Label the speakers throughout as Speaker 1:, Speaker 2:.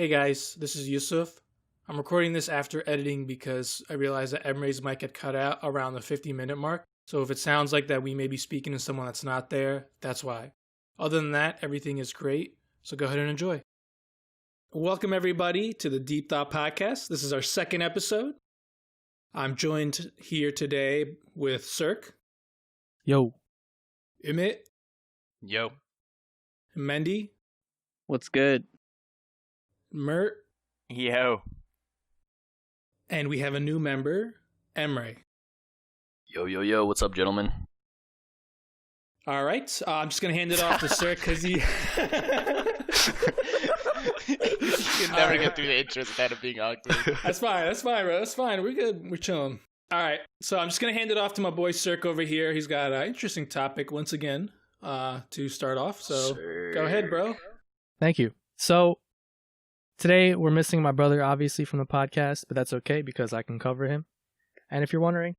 Speaker 1: Hey guys, this is Yusuf. I'm recording this after editing because I realized that Emre's mic get cut out around the 50-minute mark. So if it sounds like that we may be speaking to someone that's not there, that's why. Other than that, everything is great. So go ahead and enjoy. Welcome everybody to the DeepThought podcast. This is our second episode. I'm joined here today with Cirque,
Speaker 2: Yo.
Speaker 1: Emmett,
Speaker 3: Yo.
Speaker 1: Mendy,
Speaker 2: What's good?
Speaker 1: Mert,
Speaker 3: Yo.
Speaker 1: and we have a new member, Emre.
Speaker 4: Yo, what's up, gentlemen?
Speaker 1: All right, I'm just going to hand it off to Cirque because he...
Speaker 3: You can never get through the intros without it being awkward.
Speaker 1: That's fine, bro. That's fine. We're good. We're chilling. All right, so I'm just going to hand it off to my boy Cirque over here. He's got an interesting topic once again to start off. So go ahead, bro.
Speaker 2: Thank you. So today we're missing my brother, obviously, from the podcast, but that's okay because I can cover him. And if you're wondering,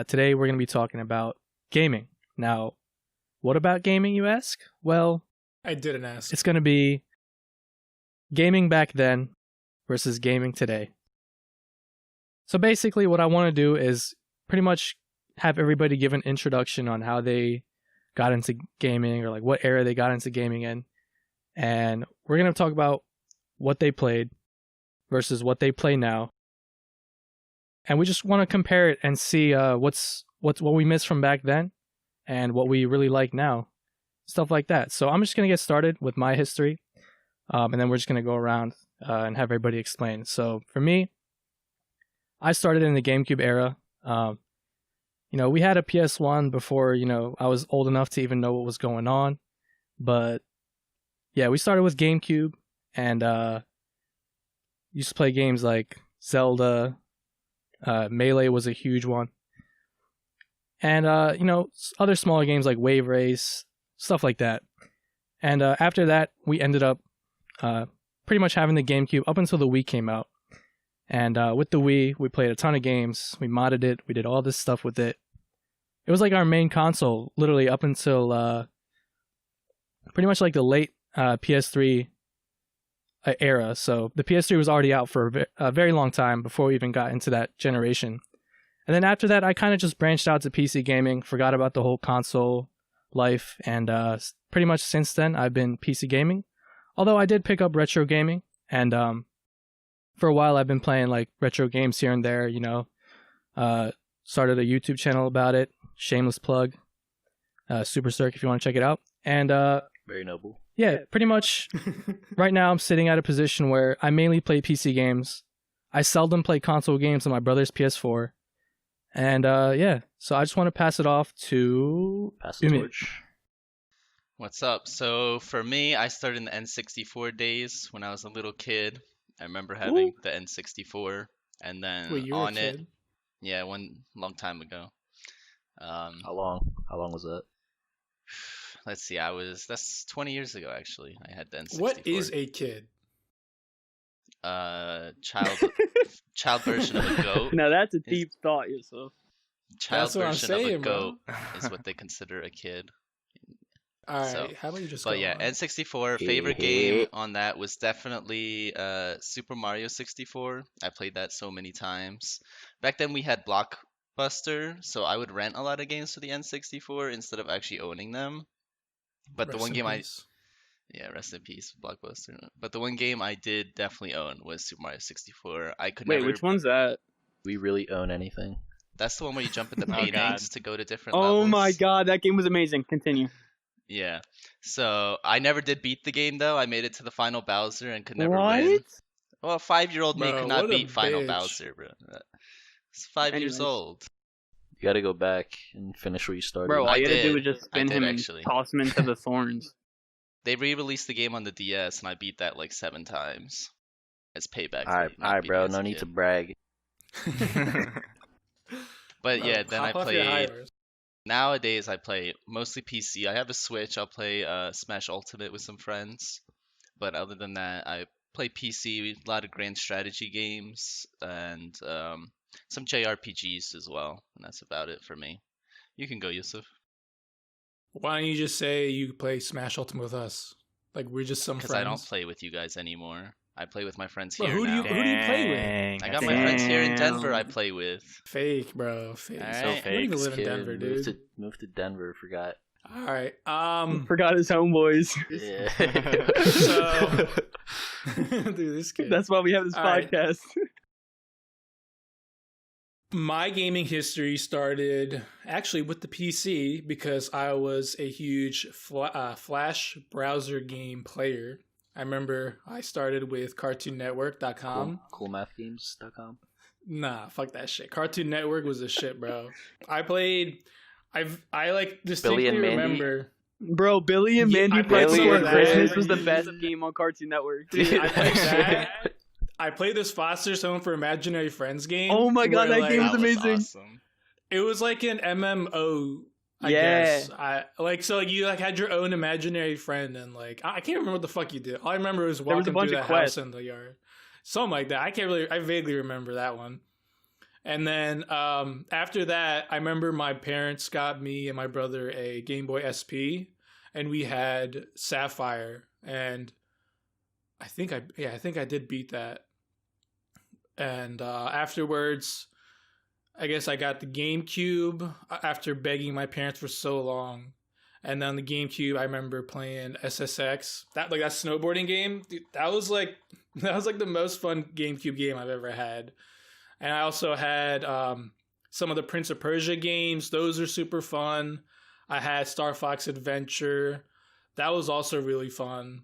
Speaker 2: today we're going to be talking about gaming. Now, what about gaming, you ask? Well,
Speaker 1: I didn't ask.
Speaker 2: it's going to be gaming back then versus gaming today. So basically what I want to do is pretty much have everybody give an introduction on how they got into gaming or like what era they got into gaming in. And we're going to talk about what they played versus what they play now. And we just want to compare it and see what we missed from back then and what we really like now. Stuff like that. So I'm just going to get started with my history. And then we're just going to go around and have everybody explain. So for me, I started in the GameCube era. We had a PS1 before, I was old enough to even know what was going on. But yeah, we started with GameCube and used to play games like Zelda. Melee was a huge one. And, other smaller games like Wave Race, stuff like that. And after that, we ended up pretty much having the GameCube up until the Wii came out. And with the Wii, we played a ton of games. We modded it. We did all this stuff with it. It was like our main console, literally up until pretty much like the late PS3 era. So the PS3 was already out for a very long time before we even got into that generation. And then after that, I kind of just branched out to PC gaming, forgot about the whole console life. And pretty much since then, I've been PC gaming. Although I did pick up retro gaming. And for a while, I've been playing like retro games here and there, started a YouTube channel about it. Shameless plug. Super Cirque if you want to check it out. And
Speaker 4: Very noble.
Speaker 2: yeah, pretty much right now I'm sitting at a position where I mainly play PC games. I seldom play console games on my brother's PS4. And so I just want to pass it off to
Speaker 4: Pass the
Speaker 2: Umi.
Speaker 4: torch.
Speaker 3: What's up? So for me, I started in the N64 days when I was a little kid. I remember having the N64, and then
Speaker 1: Wait, you were a
Speaker 3: on it,
Speaker 1: kid?
Speaker 3: yeah, one long time ago.
Speaker 4: How long? How long was that?
Speaker 3: Let's see, that's 20 years ago actually. I had the N64.
Speaker 1: What is a kid?
Speaker 3: Child version of a goat?
Speaker 5: Now that's a
Speaker 3: Is-
Speaker 5: deep thought, Yusuf.
Speaker 3: Child
Speaker 1: That's what I'm
Speaker 3: version of a
Speaker 1: saying, bro.
Speaker 3: goat is what they consider a kid.
Speaker 1: All right,
Speaker 3: So,
Speaker 1: how about you just
Speaker 3: But
Speaker 1: go
Speaker 3: yeah,
Speaker 1: on?
Speaker 3: N64 favorite game on that was definitely Super Mario 64. I played that so many times. Back then we had Blockbuster, so I would rent a lot of games for the N64 instead of actually owning them. But the
Speaker 1: Rest
Speaker 3: one
Speaker 1: in
Speaker 3: game
Speaker 1: peace.
Speaker 3: yeah, rest in peace, Blockbuster. But the one game I did definitely own was Super Mario 64. I could
Speaker 5: Wait,
Speaker 3: never.
Speaker 5: which one's that?
Speaker 4: We really own anything?
Speaker 3: That's the one where you jump in the
Speaker 5: Oh, God.
Speaker 3: paintings to go to different
Speaker 5: Oh
Speaker 3: levels.
Speaker 5: my god, that game was amazing. Continue.
Speaker 3: Yeah. So I never did beat the game though. I made it to the final Bowser and could never
Speaker 5: What?
Speaker 3: win. Well, a 5-year-old me
Speaker 1: Bro,
Speaker 3: could not
Speaker 1: what a
Speaker 3: beat Final
Speaker 1: bitch.
Speaker 3: Bowser, bro. It's 5 years
Speaker 5: Anyways.
Speaker 3: old.
Speaker 4: You gotta go back and finish where you started.
Speaker 5: Bro, all
Speaker 3: I
Speaker 5: you gotta do
Speaker 3: did.
Speaker 5: is just
Speaker 3: I
Speaker 5: spin
Speaker 3: did,
Speaker 5: him
Speaker 3: actually.
Speaker 5: and toss him into the thorns.
Speaker 3: They re-released the game on the DS, and I beat that like 7 times. As payback. for
Speaker 4: Alright,
Speaker 3: not beating
Speaker 4: bro.
Speaker 3: as
Speaker 4: No
Speaker 3: a
Speaker 4: need
Speaker 3: kid.
Speaker 4: to brag.
Speaker 3: But
Speaker 1: Bro,
Speaker 3: yeah, then I
Speaker 1: hop off your high
Speaker 3: played.
Speaker 1: horse.
Speaker 3: Nowadays, I play mostly PC. I have a Switch. I'll play Smash Ultimate with some friends. But other than that, I play PC, a lot of grand strategy games, and some JRPGs as well. And that's about it for me. You can go, Yusuf.
Speaker 1: Why don't you just say you play Smash Ultimate with us? Like we're just some
Speaker 3: Because
Speaker 1: friends.
Speaker 3: I don't play with you guys anymore. I play with my friends
Speaker 1: Bro,
Speaker 3: here
Speaker 1: who do
Speaker 3: now.
Speaker 1: you play with?
Speaker 6: Dang,
Speaker 3: I
Speaker 6: that's
Speaker 3: got my friends here in
Speaker 5: Damn.
Speaker 3: Denver I play with.
Speaker 1: Fake, bro. Fake.
Speaker 3: All
Speaker 1: So
Speaker 3: right.
Speaker 1: you don't even
Speaker 6: Fake.
Speaker 1: live in
Speaker 4: Kid
Speaker 1: Denver,
Speaker 4: moved
Speaker 1: dude.
Speaker 4: moved to Denver. Forgot.
Speaker 1: All right.
Speaker 5: Forgot his homeboys.
Speaker 4: Yeah.
Speaker 1: So, dude, this kid.
Speaker 5: That's why we have this
Speaker 1: All right.
Speaker 5: podcast.
Speaker 1: My gaming history started actually with the PC because I was a huge Flash browser game player. I remember I started with CartoonNetwork.com.
Speaker 4: Coolmathgames.com.
Speaker 1: Nah, fuck that shit. Cartoon Network was the shit, bro. I like
Speaker 4: Billy
Speaker 1: distinctly
Speaker 4: and Mandy?
Speaker 1: remember.
Speaker 5: Bro, Billy and
Speaker 1: Yeah,
Speaker 5: Mandy
Speaker 1: I
Speaker 5: Fight
Speaker 1: played
Speaker 5: Before
Speaker 1: some of
Speaker 5: Christmas
Speaker 1: that.
Speaker 5: was the best game on Cartoon Network.
Speaker 1: Dude, I played that. I played this Foster's Home for Imaginary Friends game.
Speaker 5: Oh my God,
Speaker 1: where,
Speaker 5: that game was
Speaker 3: That was
Speaker 5: amazing.
Speaker 3: awesome.
Speaker 1: It was like an MMO, I
Speaker 5: Yeah.
Speaker 1: guess. So you had your own imaginary friend, and like I can't remember what the fuck you did. All I remember was
Speaker 5: There was
Speaker 1: walking
Speaker 5: a bunch
Speaker 1: through
Speaker 5: of
Speaker 1: the house
Speaker 5: quests.
Speaker 1: in the yard, something like that. I vaguely remember that one. And then after that, I remember my parents got me and my brother a Game Boy SP, and we had Sapphire, and I think I did beat that. And afterwards, I guess I got the GameCube after begging my parents for so long. And then the GameCube, I remember playing SSX. That snowboarding game, dude, that was like the most fun GameCube game I've ever had. And I also had some of the Prince of Persia games. Those are super fun. I had Star Fox Adventure. That was also really fun.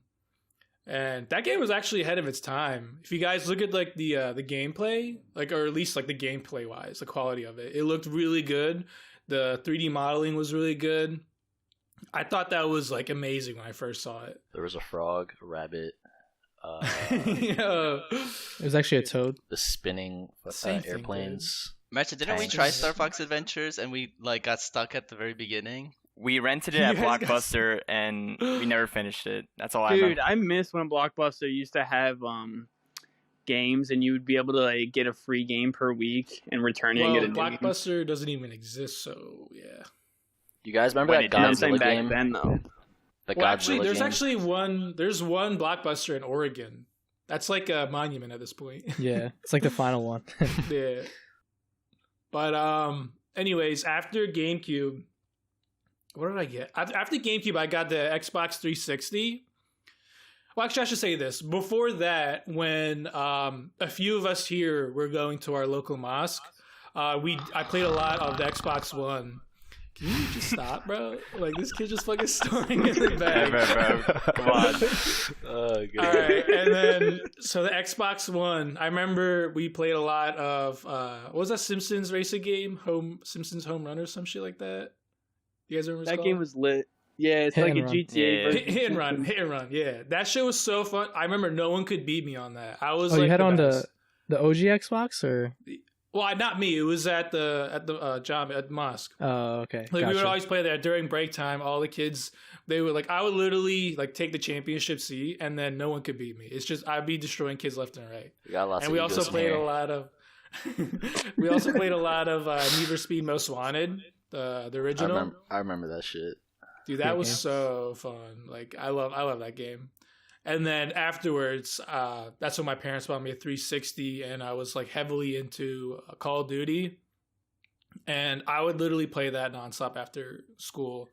Speaker 1: And that game was actually ahead of its time. If you guys look at like the gameplay, or at least like the gameplay wise, the quality of it looked really good. The 3D modeling was really good. I thought that was like amazing when I first saw it.
Speaker 4: There was a frog, a rabbit,
Speaker 1: Yeah.
Speaker 2: It was actually a toad.
Speaker 4: the spinning
Speaker 1: Same thing,
Speaker 4: airplanes.
Speaker 3: Imagine, didn't we
Speaker 4: Tanks.
Speaker 3: try Star Fox Adventures and we like got stuck at the very beginning?
Speaker 6: We rented it at
Speaker 1: You guys got-
Speaker 6: Blockbuster and we never finished it. That's all I
Speaker 5: Dude,
Speaker 6: remember.
Speaker 5: I miss when Blockbuster used to have games and you would be able to like get a free game per week and return it
Speaker 1: Well,
Speaker 5: and get a new game.
Speaker 1: Blockbuster doesn't even exist, so yeah.
Speaker 4: You guys remember
Speaker 6: When
Speaker 4: that
Speaker 6: it did.
Speaker 5: And I'm saying
Speaker 4: Godzilla
Speaker 5: back
Speaker 4: game?
Speaker 5: then though.
Speaker 4: The
Speaker 1: Well,
Speaker 4: Godzilla
Speaker 1: actually, there's
Speaker 4: game?
Speaker 1: actually one Blockbuster in Oregon. That's like a monument at this point.
Speaker 2: Yeah, it's like the final one.
Speaker 1: Yeah. But anyways, after GameCube, what did I get? After GameCube, I got the Xbox 360. Well, actually, I should say this. Before that, when a few of us here were going to our local mosque, I played a lot of the Xbox One. Can you just stop, bro? Like, this kid just fucking snoring in the
Speaker 6: Yeah,
Speaker 1: back.
Speaker 6: bro. Come on.
Speaker 4: Oh, good.
Speaker 1: All right, and then so the Xbox One. I remember we played a lot of what was that Simpsons racing game? Simpsons Home Run or some shit like that. You guys remember
Speaker 5: That game was lit. Yeah, it's
Speaker 2: Hit
Speaker 5: like a
Speaker 2: and run.
Speaker 5: GTA
Speaker 6: Yeah.
Speaker 5: version.
Speaker 1: hit and run, hit and run. Yeah, that shit was so fun. I remember no one could beat me on that. I was
Speaker 2: Oh,
Speaker 1: like
Speaker 2: you had
Speaker 1: the
Speaker 2: on
Speaker 1: best.
Speaker 2: the OG Xbox or?
Speaker 1: Well, not me. It was at the job at mosque.
Speaker 2: Oh, okay.
Speaker 1: Like we would
Speaker 2: Gotcha.
Speaker 1: always play there during break time. All the kids, they would like. I would literally like take the championship seat, and then no one could beat me. It's just I'd be destroying kids left and right.
Speaker 4: We got lots
Speaker 1: And
Speaker 4: of
Speaker 1: we also
Speaker 4: egos in
Speaker 1: played
Speaker 4: here.
Speaker 1: a lot of. We also played a lot of Need for Speed Most Wanted, the original.
Speaker 4: I remember that shit.
Speaker 1: Dude, that
Speaker 2: Great
Speaker 1: was
Speaker 2: game.
Speaker 1: so fun. Like I love that game. And then afterwards, that's when my parents bought me a 360, and I was like heavily into Call of Duty, and I would literally play that nonstop after school.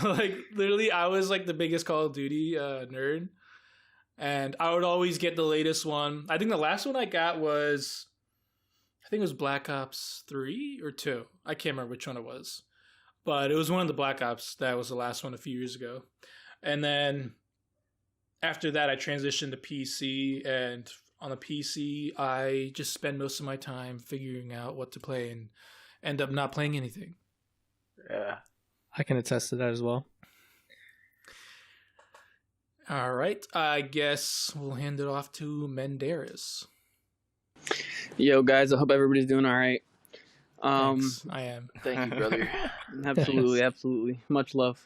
Speaker 1: Like literally, I was like the biggest Call of Duty nerd, and I would always get the latest one. I think the last one I got was, I think it was Black Ops 3 or 2. I can't remember which one it was. But it was one of the Black Ops that was the last one a few years ago. And then after that, I transitioned to PC. And on the PC, I just spend most of my time figuring out what to play and end up not playing anything.
Speaker 4: Yeah.
Speaker 2: I can attest to that as well.
Speaker 1: All right. I guess we'll hand it off to Menderes.
Speaker 5: Yo, guys, I hope everybody's doing all right.
Speaker 1: Thanks. I am.
Speaker 4: Thank you, brother.
Speaker 5: Absolutely, absolutely. Much love.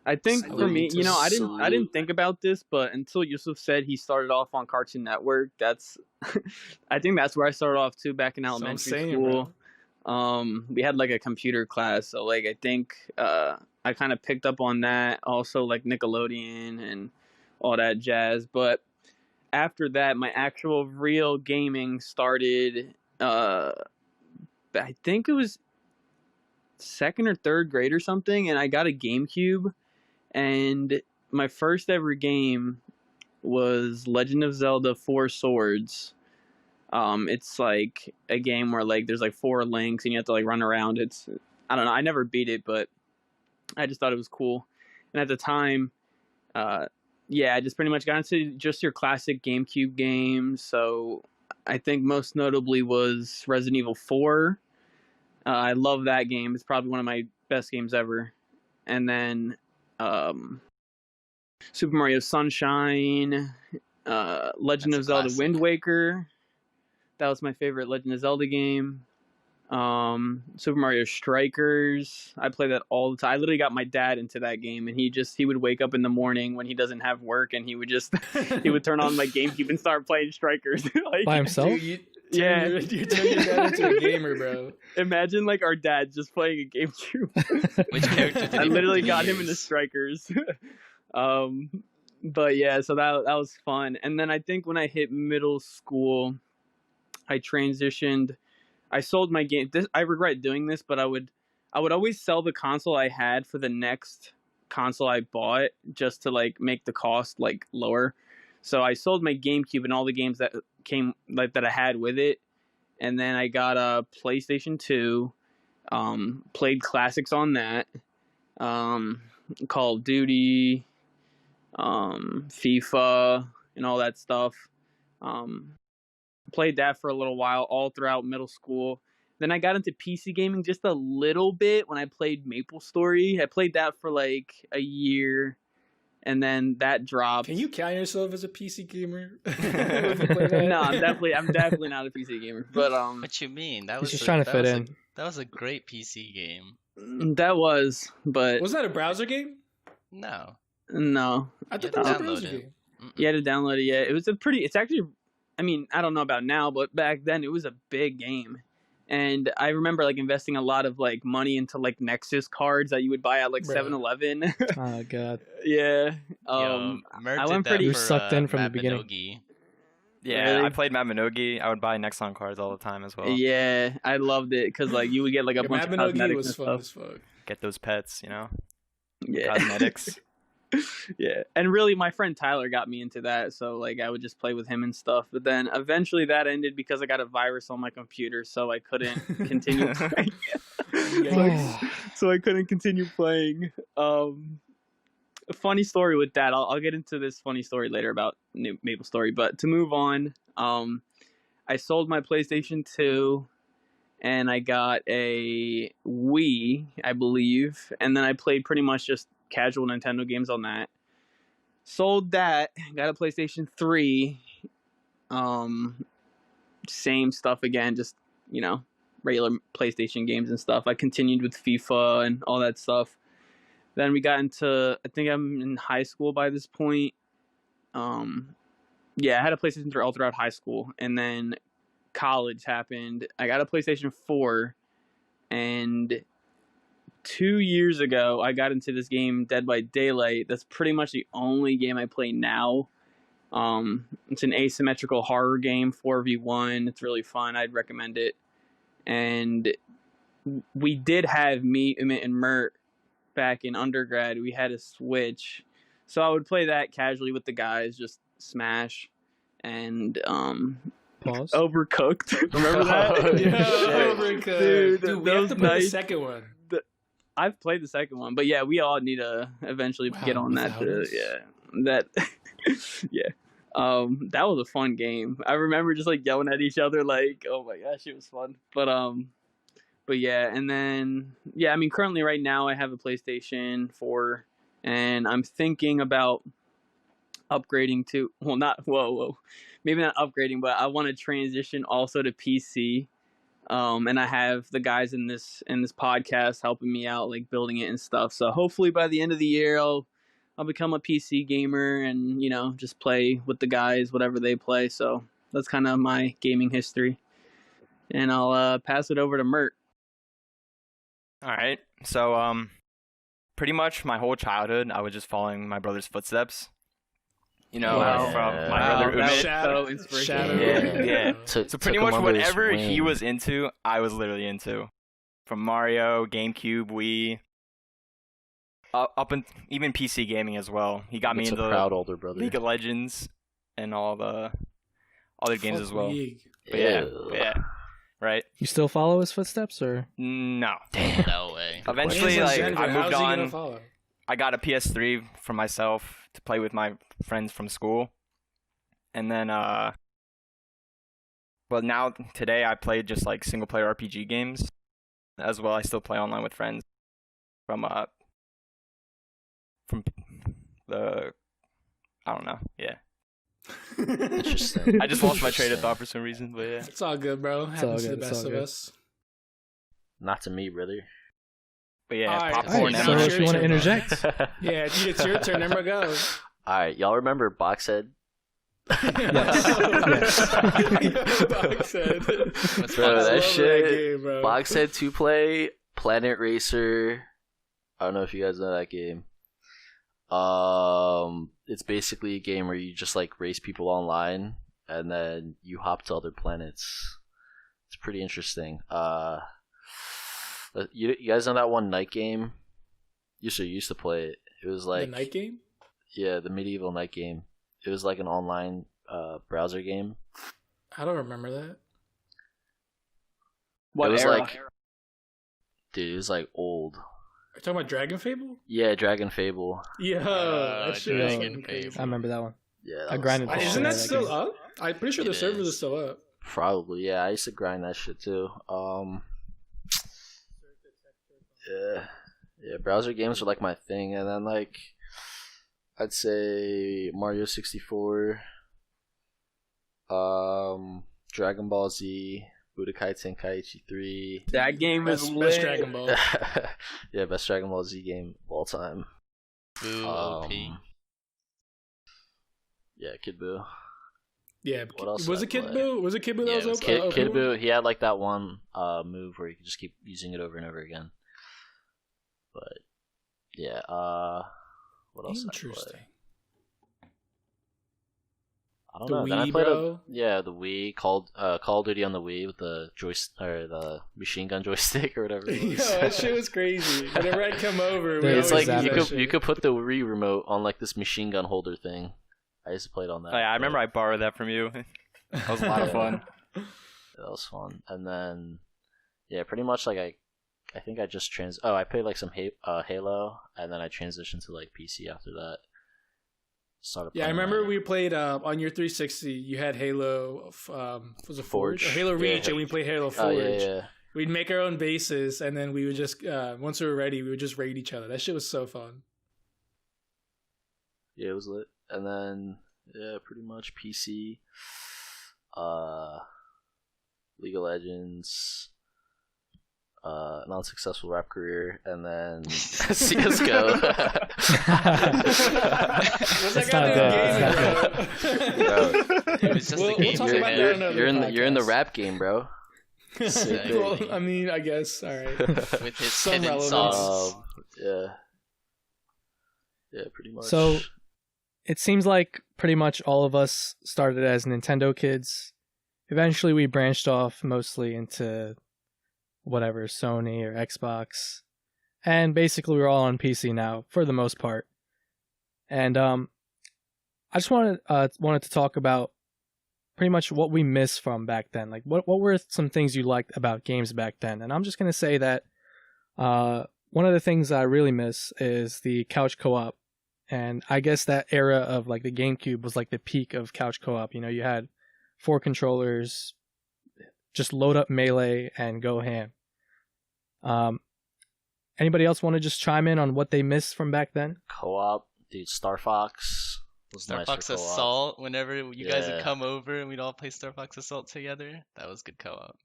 Speaker 5: I think for me,
Speaker 1: Salute.
Speaker 5: I didn't think about this, but until Yusuf said he started off on Cartoon Network, that's I think that's where I started off too back in
Speaker 1: So I'm
Speaker 5: elementary
Speaker 1: saying,
Speaker 5: school. We had like a computer class, so like I think I kind of picked up on that. Also like Nickelodeon and all that jazz. But after that, my actual real gaming started. I think it was second or third grade or something, and I got a GameCube, and my first ever game was Legend of Zelda: Four Swords. It's like a game where like there's like four links and you have to like run around. I don't know. I never beat it, but I just thought it was cool. And at the time, I just pretty much got into just your classic GameCube games. So I think most notably was Resident Evil 4. I love that game. It's probably one of my best games ever. And then Super Mario Sunshine, Legend
Speaker 3: That's
Speaker 5: of
Speaker 3: a
Speaker 5: Zelda
Speaker 3: classic.
Speaker 5: Wind Waker. That was my favorite Legend of Zelda game. Super Mario Strikers. I play that all the time. I literally got my dad into that game, and he would wake up in the morning when he doesn't have work, and he would turn on my GameCube and start playing Strikers. Like,
Speaker 2: By himself?
Speaker 1: Dude,
Speaker 5: Yeah.
Speaker 1: you turn your dad into a gamer, bro.
Speaker 5: imagine like our dad just playing a GameCube.
Speaker 3: Which character did
Speaker 5: I
Speaker 3: he
Speaker 5: literally
Speaker 3: did he
Speaker 5: got him into
Speaker 3: use?
Speaker 5: Strikers. But yeah, so that was fun. And then I think when I hit middle school, I transitioned. I sold my game. I regret doing this, but I would always sell the console I had for the next console I bought just to like make the cost like lower. So I sold my GameCube and all the games that came like that I had with it, and then I got a PlayStation 2. Played classics on that. Call of Duty, FIFA, and all that stuff. Played that for a little while, all throughout middle school. Then I got into PC gaming just a little bit when I played MapleStory. I played that for like a year, and then that dropped.
Speaker 1: Can you count yourself as a PC gamer?
Speaker 5: No, I'm definitely not a PC gamer. But
Speaker 3: What you mean? That
Speaker 2: He's
Speaker 3: was
Speaker 2: just
Speaker 3: a-
Speaker 2: trying to
Speaker 3: that
Speaker 2: fit
Speaker 3: was a-
Speaker 2: in.
Speaker 3: That was a great PC game.
Speaker 5: that was, but
Speaker 1: Was that a browser game?
Speaker 3: No.
Speaker 5: no,
Speaker 1: I thought
Speaker 3: You
Speaker 1: that was
Speaker 3: had
Speaker 1: a
Speaker 3: to
Speaker 1: browser
Speaker 3: download it.
Speaker 1: game.
Speaker 5: you had to download it. Yeah, it was it's actually, I mean, I don't know about now, but back then it was a big game. And I remember like investing a lot of like money into like Nexus cards that you would buy at like
Speaker 1: Bro.
Speaker 5: 7-Eleven.
Speaker 2: Oh god.
Speaker 5: Yeah.
Speaker 3: Yo, Merc
Speaker 5: I
Speaker 3: did
Speaker 5: went
Speaker 3: that
Speaker 5: pretty-
Speaker 2: You
Speaker 3: for,
Speaker 2: were sucked in from the
Speaker 3: Matt
Speaker 2: beginning.
Speaker 3: Minogue.
Speaker 6: Yeah,
Speaker 5: Really?
Speaker 6: I played Matt Minogue. I would buy Nexon cards all the time as well.
Speaker 5: Yeah, I loved it because like you would get like a
Speaker 1: Yeah,
Speaker 5: bunch of
Speaker 1: Mabinogi
Speaker 5: cosmetics
Speaker 1: was
Speaker 5: and
Speaker 1: fun
Speaker 5: stuff.
Speaker 1: as fuck.
Speaker 6: Get those pets, you know,
Speaker 5: Yeah.
Speaker 6: cosmetics.
Speaker 5: Yeah, and really my friend Tyler got me into that, so like I would just play with him and stuff. But then eventually that ended because I got a virus on my computer, so I couldn't continue playing. so I couldn't continue playing. A funny story with that. I'll get into this funny story later about MapleStory, but to move on, I sold my PlayStation 2 and I got a Wii, I believe, and then I played pretty much just casual Nintendo games on that. Sold that, got a PlayStation 3. Same stuff again, just, you know, regular PlayStation games and stuff. I continued with FIFA and all that stuff. Then we got into, I think I'm in high school by this point. Yeah, I had a PlayStation 3 all throughout high school, and then college happened. I got a PlayStation 4, and 2 years ago, I got into this game, Dead by Daylight. That's pretty much the only game I play now. It's an asymmetrical horror game, 4v1. It's really fun. I'd recommend it. And we did have me, Emmett, and Mert back in undergrad. We had a Switch. So I would play that casually with the guys, just Smash and
Speaker 2: Pause.
Speaker 5: Overcooked. Remember that?
Speaker 1: Yeah,
Speaker 5: Yeah.
Speaker 1: Overcooked.
Speaker 5: Dude,
Speaker 1: Dude, we have
Speaker 5: those
Speaker 1: to play the
Speaker 5: nights-
Speaker 1: second one.
Speaker 5: I've played the second one, but yeah, we all need to eventually
Speaker 1: Wow,
Speaker 5: get on that.
Speaker 1: without us.
Speaker 5: That, yeah. That was a fun game. I remember just like yelling at each other, like, "Oh my gosh, it was fun." But yeah, and then yeah, I mean, currently right now I have a PlayStation 4, and I'm thinking about upgrading to maybe not upgrading, but I want to transition also to PC. And I have the guys in this podcast helping me out, like building it and stuff. So hopefully by the end of the year, I'll become a PC gamer and, you know, just play with the guys, whatever they play. So that's kind of my gaming history. And I'll pass it over to Mert.
Speaker 6: All right. So, pretty much my whole childhood, I was just following my brother's footsteps. You know,
Speaker 1: Wow.
Speaker 6: from my
Speaker 4: Wow,
Speaker 6: brother
Speaker 5: that
Speaker 6: Umit.
Speaker 5: was
Speaker 1: Shadow-
Speaker 5: so inspirational.
Speaker 1: Shadow-
Speaker 6: Yeah. So pretty much whatever he was into, I was literally into. From Mario, GameCube, Wii, up and even PC gaming as well. He got me
Speaker 4: It's a
Speaker 6: into
Speaker 4: proud older brother.
Speaker 6: League of Legends and all the other games
Speaker 1: Fuck
Speaker 6: as well.
Speaker 1: League.
Speaker 6: But yeah, right?
Speaker 2: You still follow his footsteps, or
Speaker 6: No.
Speaker 4: Damn.
Speaker 3: No way.
Speaker 6: Eventually,
Speaker 1: Man's in
Speaker 6: like
Speaker 1: Denver.
Speaker 6: I
Speaker 1: How's
Speaker 6: moved
Speaker 1: he gonna
Speaker 6: on.
Speaker 1: follow?
Speaker 6: I got a PS3 for myself to play with my friends from school, and then but now today I play just like single player RPG games as well. I still play online with friends from the I don't know. Yeah,
Speaker 4: Interesting.
Speaker 6: I just lost my train of thought for some reason, but yeah.
Speaker 1: It's all good, bro.
Speaker 2: all
Speaker 1: Happens to the
Speaker 2: good, it's
Speaker 1: best
Speaker 2: all
Speaker 1: of
Speaker 2: good.
Speaker 1: us.
Speaker 4: Not to me, brother.
Speaker 6: But yeah,
Speaker 1: Alright,
Speaker 6: popcorn.
Speaker 2: Alright,
Speaker 1: now
Speaker 2: so
Speaker 6: and
Speaker 1: it's
Speaker 2: if
Speaker 1: your
Speaker 2: you want to
Speaker 1: turn, bro.
Speaker 2: interject,
Speaker 1: Yeah, dude, it's your turn. Number go.
Speaker 4: All right, y'all remember Boxhead?
Speaker 1: Boxhead.
Speaker 3: What's
Speaker 4: Bro,
Speaker 1: I
Speaker 3: Boxhead?
Speaker 4: that
Speaker 1: love
Speaker 4: shit-
Speaker 1: game, bro.
Speaker 4: Boxhead 2-play, Planet Racer. I don't know if you guys know that game. It's basically a game where you just like race people online and then you hop to other planets. It's pretty interesting. You guys know that one night game? You used to play it. It was like
Speaker 1: the night game.
Speaker 4: yeah, the medieval night game. It was like an online browser game.
Speaker 1: I don't remember that.
Speaker 5: What
Speaker 4: it was
Speaker 5: era?
Speaker 4: like, dude, it was like old.
Speaker 1: Are you talking about Dragon Fable?
Speaker 4: Yeah, Dragon Fable.
Speaker 1: Yeah, that shit was
Speaker 3: Dragon
Speaker 1: fucking crazy.
Speaker 3: Fable.
Speaker 2: I remember that one.
Speaker 4: Yeah,
Speaker 2: I grinded
Speaker 1: Wait,
Speaker 2: the
Speaker 1: isn't
Speaker 2: shit out
Speaker 1: that
Speaker 2: of
Speaker 1: still
Speaker 2: game.
Speaker 1: up? I'm pretty sure the
Speaker 3: It
Speaker 1: servers
Speaker 3: is.
Speaker 1: are still up.
Speaker 4: Probably, yeah. I used to grind that shit too. Yeah, browser games are like my thing, and then like, I'd say Mario 64, Dragon Ball Z, Budokai Tenkaichi 3.
Speaker 5: That game is
Speaker 1: Best
Speaker 5: lit.
Speaker 1: Dragon Ball.
Speaker 4: Yeah, best Dragon Ball Z game of all time.
Speaker 3: Boo, OP.
Speaker 4: Yeah, Kid Buu.
Speaker 1: Yeah,
Speaker 4: What else
Speaker 1: was
Speaker 4: did
Speaker 1: it
Speaker 4: I
Speaker 1: Kid
Speaker 4: play?
Speaker 1: Buu? Was it Kid Buu
Speaker 3: Yeah,
Speaker 1: that
Speaker 3: it
Speaker 1: was
Speaker 3: was
Speaker 1: open?
Speaker 4: Kid Buu, he had like that one move where you could just keep using it over and over again. But yeah, what else did I play?
Speaker 1: Interesting.
Speaker 4: I don't
Speaker 1: The
Speaker 4: know. Then I
Speaker 1: Wii,
Speaker 4: played
Speaker 1: bro.
Speaker 4: the Wii, Call of Duty on the Wii with the or the machine gun joystick or whatever it
Speaker 1: Yo,
Speaker 4: was.
Speaker 1: that shit was crazy. Whenever I'd come over, we
Speaker 2: Yeah,
Speaker 4: It's
Speaker 1: always
Speaker 4: like
Speaker 1: use
Speaker 4: you
Speaker 1: that
Speaker 4: could
Speaker 1: shit.
Speaker 4: you could put the Wii remote on like this machine gun holder thing. I used to play it on that.
Speaker 6: Oh, yeah, I
Speaker 4: but
Speaker 6: remember I borrowed that from you. That was a lot of fun.
Speaker 4: that was fun. And then yeah, pretty much like I think I just I played like some Halo, and then I transitioned to like PC after that. Started
Speaker 1: Yeah, I
Speaker 4: playing,
Speaker 1: remember
Speaker 4: like,
Speaker 1: we played on your 360. You had Halo. Was it Forge?
Speaker 4: Forge.
Speaker 1: Or Halo
Speaker 4: Yeah.
Speaker 1: Reach, and we played Halo
Speaker 4: Oh
Speaker 1: Forge.
Speaker 4: yeah.
Speaker 1: We'd make our own bases, and then we would just once we were ready, we would just raid each other. That shit was so fun.
Speaker 4: Yeah, it was lit. And then yeah, pretty much PC, League of Legends, non-successful rap career, and then CS:GO.
Speaker 1: What's
Speaker 2: That's
Speaker 1: that
Speaker 2: not
Speaker 1: goddamn
Speaker 2: good.
Speaker 1: gaming,
Speaker 4: Bro.
Speaker 3: It was just
Speaker 1: We'll
Speaker 3: a game.
Speaker 1: talk
Speaker 3: to
Speaker 1: about
Speaker 3: me.
Speaker 1: that another
Speaker 4: You're in the
Speaker 1: podcast.
Speaker 4: rap game, bro. Sick, big.
Speaker 1: Well, I mean, I guess. All right.
Speaker 3: With his
Speaker 1: Some
Speaker 3: hidden
Speaker 1: relevance.
Speaker 3: sauce.
Speaker 4: Yeah, pretty much.
Speaker 2: So, it seems like pretty much all of us started as Nintendo kids. Eventually, we branched off mostly into whatever, Sony or Xbox. And basically, we're all on PC now, for the most part. And I just wanted to talk about pretty much what we miss from back then. Like, what were some things you liked about games back then? And I'm just going to say that one of the things I really miss is the couch co-op. And I guess that era of like the GameCube was like the peak of couch co-op. You know, you had 4 controllers, just load up Melee and go ham. Anybody else want to just chime in on what they missed from back then?
Speaker 4: co-op, dude. Star Fox was
Speaker 3: Star
Speaker 4: nice
Speaker 3: Fox
Speaker 4: for co-op.
Speaker 3: Assault. Whenever you guys would
Speaker 4: Yeah.
Speaker 3: come over and we'd all play Star Fox Assault together, that was good co-op.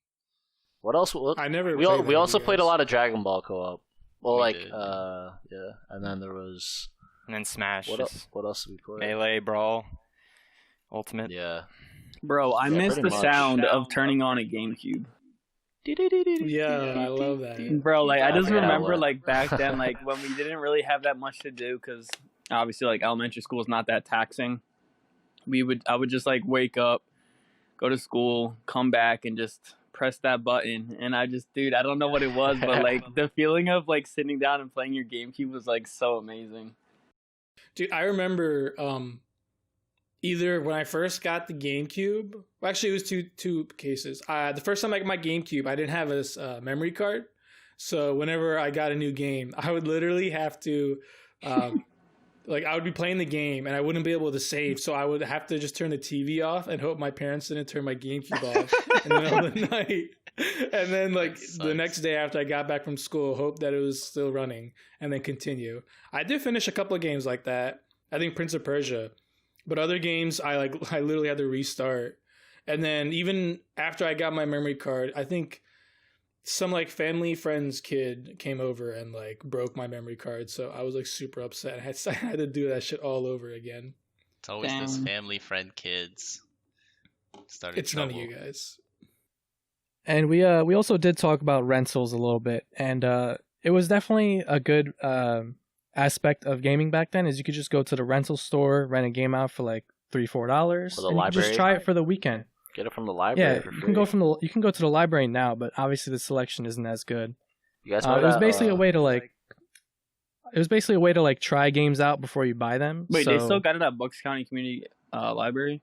Speaker 4: What else?
Speaker 1: I never.
Speaker 4: We
Speaker 1: played that
Speaker 4: also
Speaker 1: with you
Speaker 4: played a
Speaker 1: guys.
Speaker 4: lot of Dragon Ball co-op. Well,
Speaker 3: We
Speaker 4: like
Speaker 3: did.
Speaker 4: yeah, and then there was
Speaker 6: And then Smash.
Speaker 4: what
Speaker 6: just
Speaker 4: else? What else did we play?
Speaker 6: Melee, Brawl, Ultimate.
Speaker 4: Yeah.
Speaker 5: Bro, I
Speaker 4: Yeah,
Speaker 5: miss
Speaker 4: pretty
Speaker 5: the
Speaker 4: much.
Speaker 5: sound of turning on a GameCube.
Speaker 1: Yeah, I love that.
Speaker 5: Bro, like I
Speaker 4: I
Speaker 5: just
Speaker 4: forget how
Speaker 5: remember
Speaker 4: well.
Speaker 5: like back then, like when we didn't really have that much to do, because obviously like elementary school is not that taxing. I would just like wake up, go to school, come back, and just press that button. And I just, dude, I don't know what it was, but like the feeling of like sitting down and playing your GameCube was like so amazing.
Speaker 1: Dude, I remember either when I first got the GameCube. Well, actually, it was two cases. The first time I got my GameCube, I didn't have a memory card, so whenever I got a new game, I would literally have to. Like I would be playing the game and I wouldn't be able to save, so I would have to just turn the TV off and hope my parents didn't turn my GameCube off in the middle of the night. And then like the next day after I got back from school, hope that it was still running and then continue. I did finish a couple of games like that. I think Prince of Persia, but other games I literally had to restart. And then even after I got my memory card, I think some like family friend's kid came over and like broke my memory card, so I was like super upset. I had to do that shit all over again.
Speaker 3: It's always this family friend kids.
Speaker 1: It's none of you guys.
Speaker 2: And we also did talk about rentals a little bit, and it was definitely a good aspect of gaming back then. Is you could just go to the rental store, rent a game out for like $3-4, and you could just try it for the weekend.
Speaker 4: Get it from the library.
Speaker 2: Yeah, you can go to the library now, but obviously the selection isn't as good.
Speaker 4: You guys
Speaker 2: it was basically a way to like. It was basically a way to like try games out before you buy them.
Speaker 5: Wait, they still got it at Bucks County Community Library?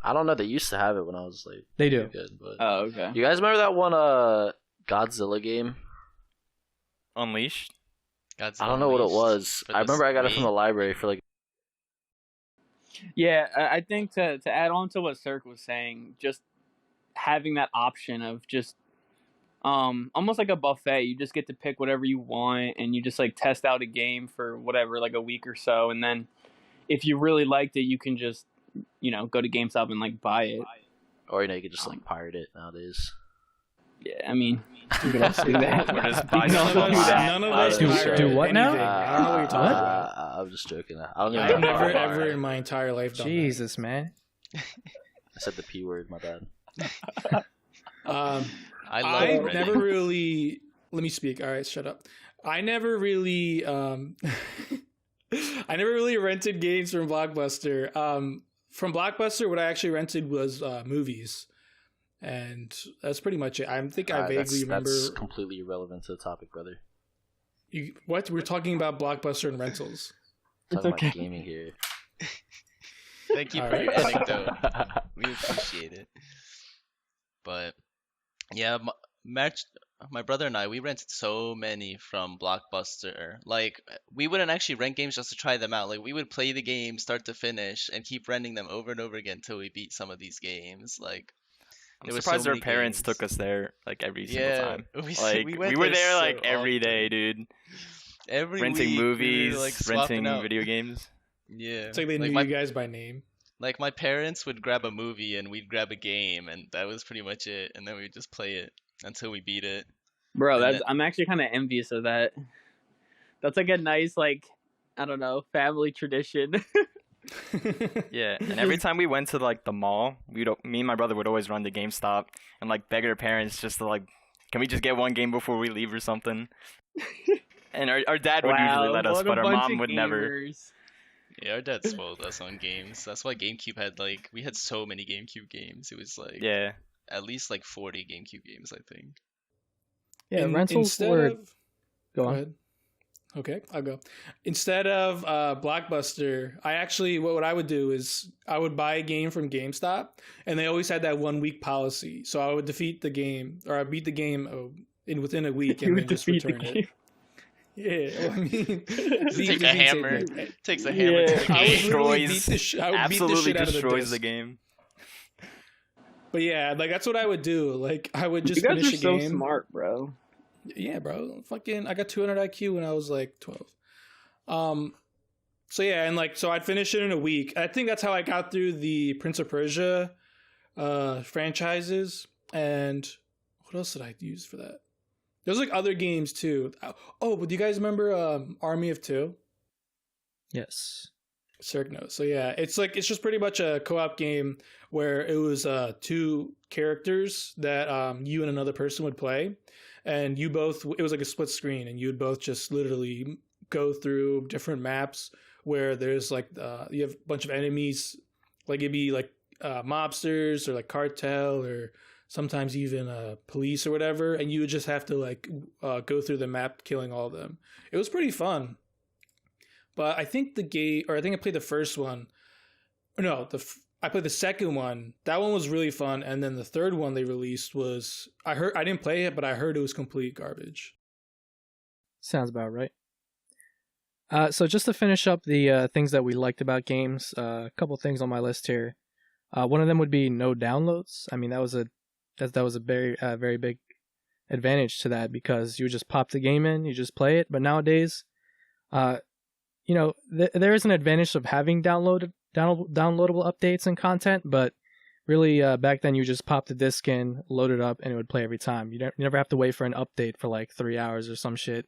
Speaker 4: I don't know. They used to have it when I was like.
Speaker 2: They do.
Speaker 4: Good, but...
Speaker 5: Oh, okay.
Speaker 4: You guys remember that one Godzilla game?
Speaker 6: Unleashed?
Speaker 3: Godzilla
Speaker 4: I don't know what it was. I remember I got it from the library for like.
Speaker 5: Yeah, I think to add on to what Cirque was saying, just having that option of just almost like a buffet. You just get to pick whatever you want, and you just like test out a game for whatever, like a week or so, and then if you really liked it, you can just go to GameStop and like buy it.
Speaker 4: Or you could just like pirate it nowadays.
Speaker 5: Yeah, I mean, you could also do that.
Speaker 1: None of us
Speaker 2: do what now?
Speaker 1: I don't know what you're talking about.
Speaker 4: I'm just joking. I don't even
Speaker 1: I've
Speaker 4: know
Speaker 1: never ever in my entire life done
Speaker 2: Jesus, man.
Speaker 4: I said the P word. My bad.
Speaker 1: I never really. Let me speak. All right, shut up. I never really. I never really rented games from Blockbuster. From Blockbuster, what I actually rented was movies. And that's pretty much it. I think I vaguely remember.
Speaker 4: That's completely irrelevant to the topic, brother.
Speaker 1: What? We're talking about Blockbuster and rentals.
Speaker 5: It's okay.
Speaker 4: About gaming here.
Speaker 3: Thank you for your anecdote. We appreciate it. But yeah, my brother and I, we rented so many from Blockbuster. Like, we wouldn't actually rent games just to try them out. Like, we would play the game start to finish and keep renting them over and over again until we beat some of these games. Like,
Speaker 6: I'm surprised our parents took us there like every single time.
Speaker 3: We
Speaker 6: were there like every day, dude.
Speaker 3: Every
Speaker 6: renting
Speaker 3: week,
Speaker 6: movies, renting
Speaker 3: out
Speaker 6: video games.
Speaker 3: Yeah,
Speaker 1: it's like they knew you guys by name.
Speaker 3: Like, my parents would grab a movie and we'd grab a game, and that was pretty much it. And then we'd just play it until we beat it.
Speaker 5: Bro, I'm actually kind of envious of that. That's like a nice, like, I don't know, family tradition.
Speaker 6: Yeah, and every time we went to like the mall, me and my brother would always run to GameStop and like beg our parents just to like, can we just get one game before we leave or something? And our dad would usually let us, but our mom would never.
Speaker 3: Yeah, our dad spoiled us on games. That's why GameCube had we had so many GameCube games. It was like at least like 40 GameCube games, I think.
Speaker 2: Yeah, rentals were. Go on.
Speaker 1: Ahead. Okay, I'll go. Instead of Blockbuster, what I would do is I would buy a game from GameStop, and they always had that 1 week policy. So I would defeat the game, or I beat the game within a week, and then just return it. Yeah, well, I mean,
Speaker 3: takes a hammer to the game.
Speaker 6: Absolutely destroys the game.
Speaker 1: But yeah, like that's what I would do. Like I would just
Speaker 5: you guys
Speaker 1: finish
Speaker 5: are
Speaker 1: a
Speaker 5: so
Speaker 1: game.
Speaker 5: Smart, bro.
Speaker 1: Yeah, bro. Fucking, I got 200 IQ when I was like 12. So yeah, and so I'd finish it in a week. I think that's how I got through the Prince of Persia franchises. And what else did I use for that? There's like other games too. Oh, but do you guys remember Army of Two?
Speaker 2: Yes.
Speaker 1: Cirque knows. So yeah, it's just pretty much a co-op game where it was 2 characters that you and another person would play. And it was like a split screen, and you would both just literally go through different maps where there's you have a bunch of enemies Like it'd be like mobsters or like cartel or sometimes even police or whatever, and you would just have to like go through the map killing all of them. It was pretty fun. But I think I think I played the first one. No, I played the second one. That one was really fun, and then the third one they released was I didn't play it, but I heard it was complete garbage.
Speaker 2: Sounds about right. So just to finish up the things that we liked about games, a couple things on my list here. One of them would be no downloads. I mean, that was a very very big advantage to that, because you just pop the game in, you just play it. But nowadays, there is an advantage of having downloadable updates and content, but really back then you just pop the disc in, load it up, and it would play every time. You never have to wait for an update for like 3 hours or some shit.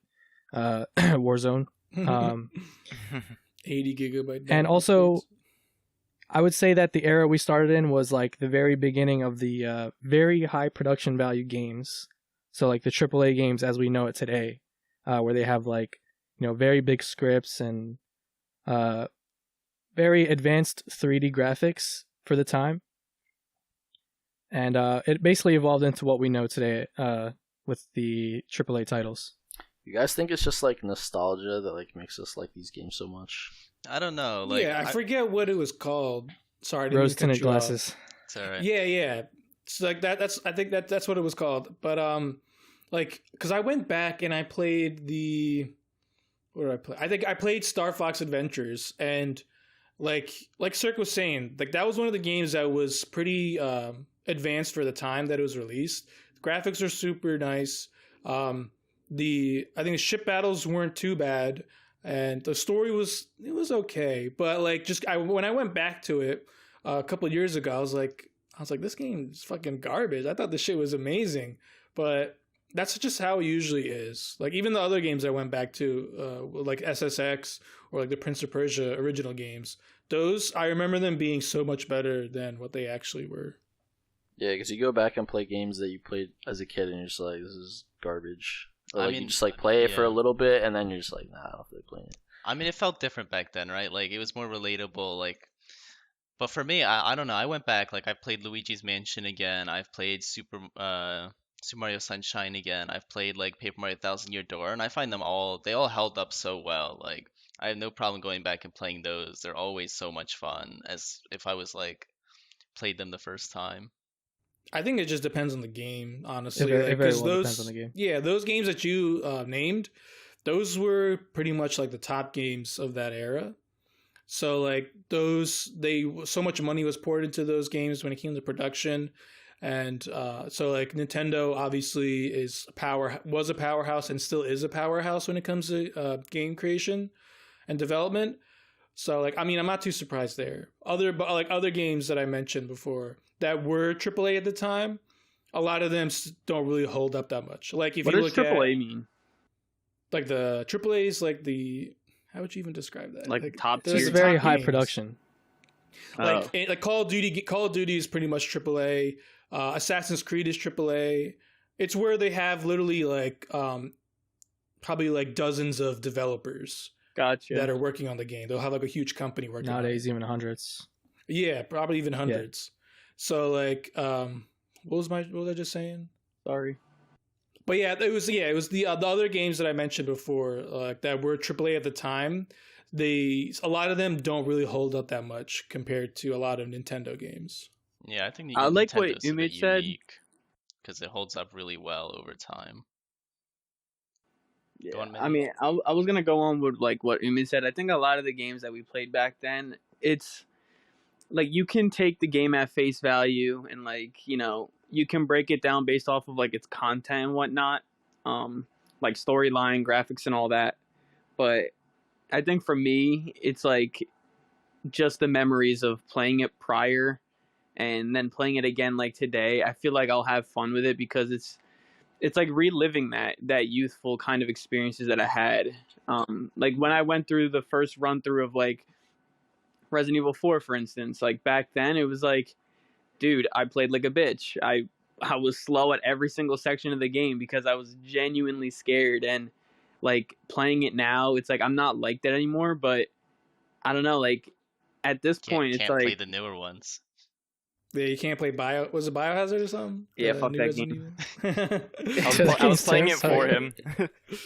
Speaker 2: Warzone.
Speaker 1: 80 gigabyte.
Speaker 2: And also, I would say that the era we started in was like the very beginning of the very high production value games. So like the AAA games as we know it today, where they have like, very big scripts and very advanced 3D graphics for the time. And it basically evolved into what we know today with the AAA titles.
Speaker 4: You guys think it's just like nostalgia that like makes us like these games so much?
Speaker 3: I don't know.
Speaker 1: I forget what it was called. Sorry,
Speaker 2: rose tinted glasses.
Speaker 3: It's alright.
Speaker 1: Yeah. It's like that. I think that's what it was called. But because I went back and I played what did I play? I think I played Star Fox Adventures, and like Cirque was saying, like that was one of the games that was pretty advanced for the time that it was released. The graphics are super nice. I think the ship battles weren't too bad, and the story was okay. But like when I went back to it a couple of years ago, I was like, this game is fucking garbage. I thought this shit was amazing, but that's just how it usually is. Like even the other games I went back to, like SSX or like the Prince of Persia original games, those I remember them being so much better than what they actually were.
Speaker 4: Yeah, because you go back and play games that you played as a kid, and you're just like, this is garbage. Or like, you just like play it for a little bit, and then you're just like, nah, I don't feel like playing it.
Speaker 3: I mean, it felt different back then, right? Like it was more relatable. But for me, I don't know. I went back. Like I played Luigi's Mansion again. I've played Super Mario Sunshine again. I've played like Paper Mario Thousand Year Door, and I find they all held up so well. Like I have no problem going back and playing those. They're always so much fun as if I was like played them the first time.
Speaker 1: I think it just depends on the game, honestly.
Speaker 2: It very well depends on the game.
Speaker 1: Yeah, those games that you named, those were pretty much like the top games of that era. So like so much money was poured into those games when it came to production, and so like Nintendo obviously was a powerhouse and still is a powerhouse when it comes to game creation and development. So like, I mean, I'm not too surprised there. Other games that I mentioned before that were AAA at the time, a lot of them don't really hold up that much. Like if
Speaker 5: what
Speaker 1: you
Speaker 5: does
Speaker 1: look
Speaker 5: AAA
Speaker 1: at
Speaker 5: mean?
Speaker 1: like the AAA's, like how would you even describe that?
Speaker 5: Like top tier.
Speaker 2: It's very
Speaker 1: top
Speaker 2: high
Speaker 1: games.
Speaker 2: production.
Speaker 1: Like Call of Duty is pretty much AAA. Assassin's Creed is AAA. It's where they have literally like probably like dozens of developers.
Speaker 5: Gotcha.
Speaker 1: That are working on the game. They'll have like a huge company working
Speaker 2: nowadays,
Speaker 1: on it.
Speaker 2: even hundreds.
Speaker 1: Yeah, probably even hundreds. Yeah. So like, what was I just saying?
Speaker 5: Sorry.
Speaker 1: But yeah, it was the other games that I mentioned before, like that were AAA at the time. A lot of them don't really hold up that much compared to a lot of Nintendo games.
Speaker 3: Yeah, I think
Speaker 5: I like what
Speaker 3: Nintendo's
Speaker 5: Image said,
Speaker 3: because it holds up really well over time.
Speaker 5: Yeah, I mean, I was gonna go on with like what Umi said. I think a lot of the games that we played back then, it's like you can take the game at face value and like you can break it down based off of like its content and whatnot, like storyline, graphics, and all that. But I think for me, it's like just the memories of playing it prior and then playing it again like today. I feel like I'll have fun with it because it's like reliving that youthful kind of experiences that I had. Like when I went through the first run through of like Resident Evil 4, for instance, like back then it was like, dude, I played like a bitch. I was slow at every single section of the game because I was genuinely scared. And like playing it now, it's like I'm not like that anymore. But I don't know, like at this
Speaker 3: Can't,
Speaker 5: point, it's
Speaker 3: can't play
Speaker 5: like,
Speaker 3: the newer ones.
Speaker 1: Yeah, you can't play Was it Biohazard or something?
Speaker 5: Yeah,
Speaker 1: The
Speaker 5: fuck
Speaker 1: new
Speaker 5: that
Speaker 1: Resident Evil?
Speaker 6: I was playing it
Speaker 2: Sorry.
Speaker 6: for him.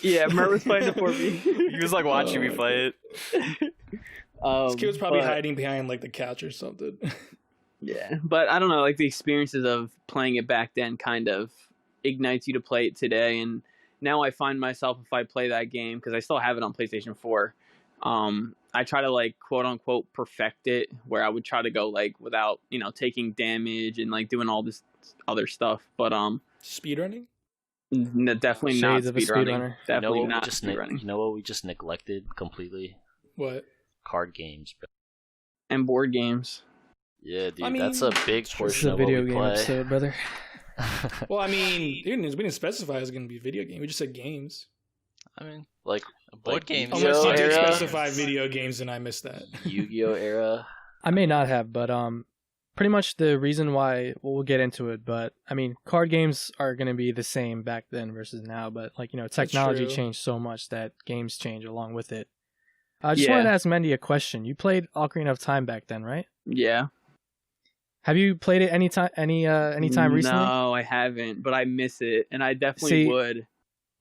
Speaker 5: yeah, Mert was playing it for me.
Speaker 6: He was like watching me
Speaker 1: Oh,
Speaker 6: play it.
Speaker 1: This kid was probably
Speaker 5: but-
Speaker 1: hiding behind like the couch or something.
Speaker 5: Yeah, but I don't know, like the experiences of playing it back then kind of ignites you to play it today. And now I find myself, if I play that game, because I still have it on PlayStation 4, I try to like quote unquote perfect it, where I would try to go like without, taking damage and like doing all this other stuff. But
Speaker 1: Speedrunning?
Speaker 5: definitely not
Speaker 2: Shades of a
Speaker 5: speedrunning.
Speaker 2: speedrunner.
Speaker 5: Definitely not
Speaker 4: You
Speaker 5: speedrunning.
Speaker 4: know what we just neglected completely?
Speaker 1: What?
Speaker 4: Card games, bro.
Speaker 5: And board games.
Speaker 4: Yeah, dude,
Speaker 1: I
Speaker 4: that's a
Speaker 1: mean,
Speaker 4: big
Speaker 1: sure.
Speaker 2: This is
Speaker 4: portion
Speaker 2: a
Speaker 4: of what
Speaker 2: video
Speaker 4: we
Speaker 2: game
Speaker 4: play.
Speaker 2: episode, brother.
Speaker 1: Well, I mean, we didn't specify it was going to be a video game. We just said games.
Speaker 3: I mean,
Speaker 4: like
Speaker 3: board games.
Speaker 1: Unless you
Speaker 4: Yu-Gi-Oh
Speaker 1: did
Speaker 4: era,
Speaker 1: specify video games and I missed that.
Speaker 4: Yu-Gi-Oh era.
Speaker 2: I may not have, but pretty much the reason why we'll get into it. But I mean, card games are going to be the same back then versus now. But like technology
Speaker 1: true.
Speaker 2: changed so much that games change along with it. I just
Speaker 5: Yeah.
Speaker 2: wanted to ask Mendy a question. You played Ocarina of Time back then, right?
Speaker 5: Yeah.
Speaker 2: Have you played it anytime recently?
Speaker 5: No, I haven't, but I miss it, and I definitely
Speaker 2: See-
Speaker 5: would.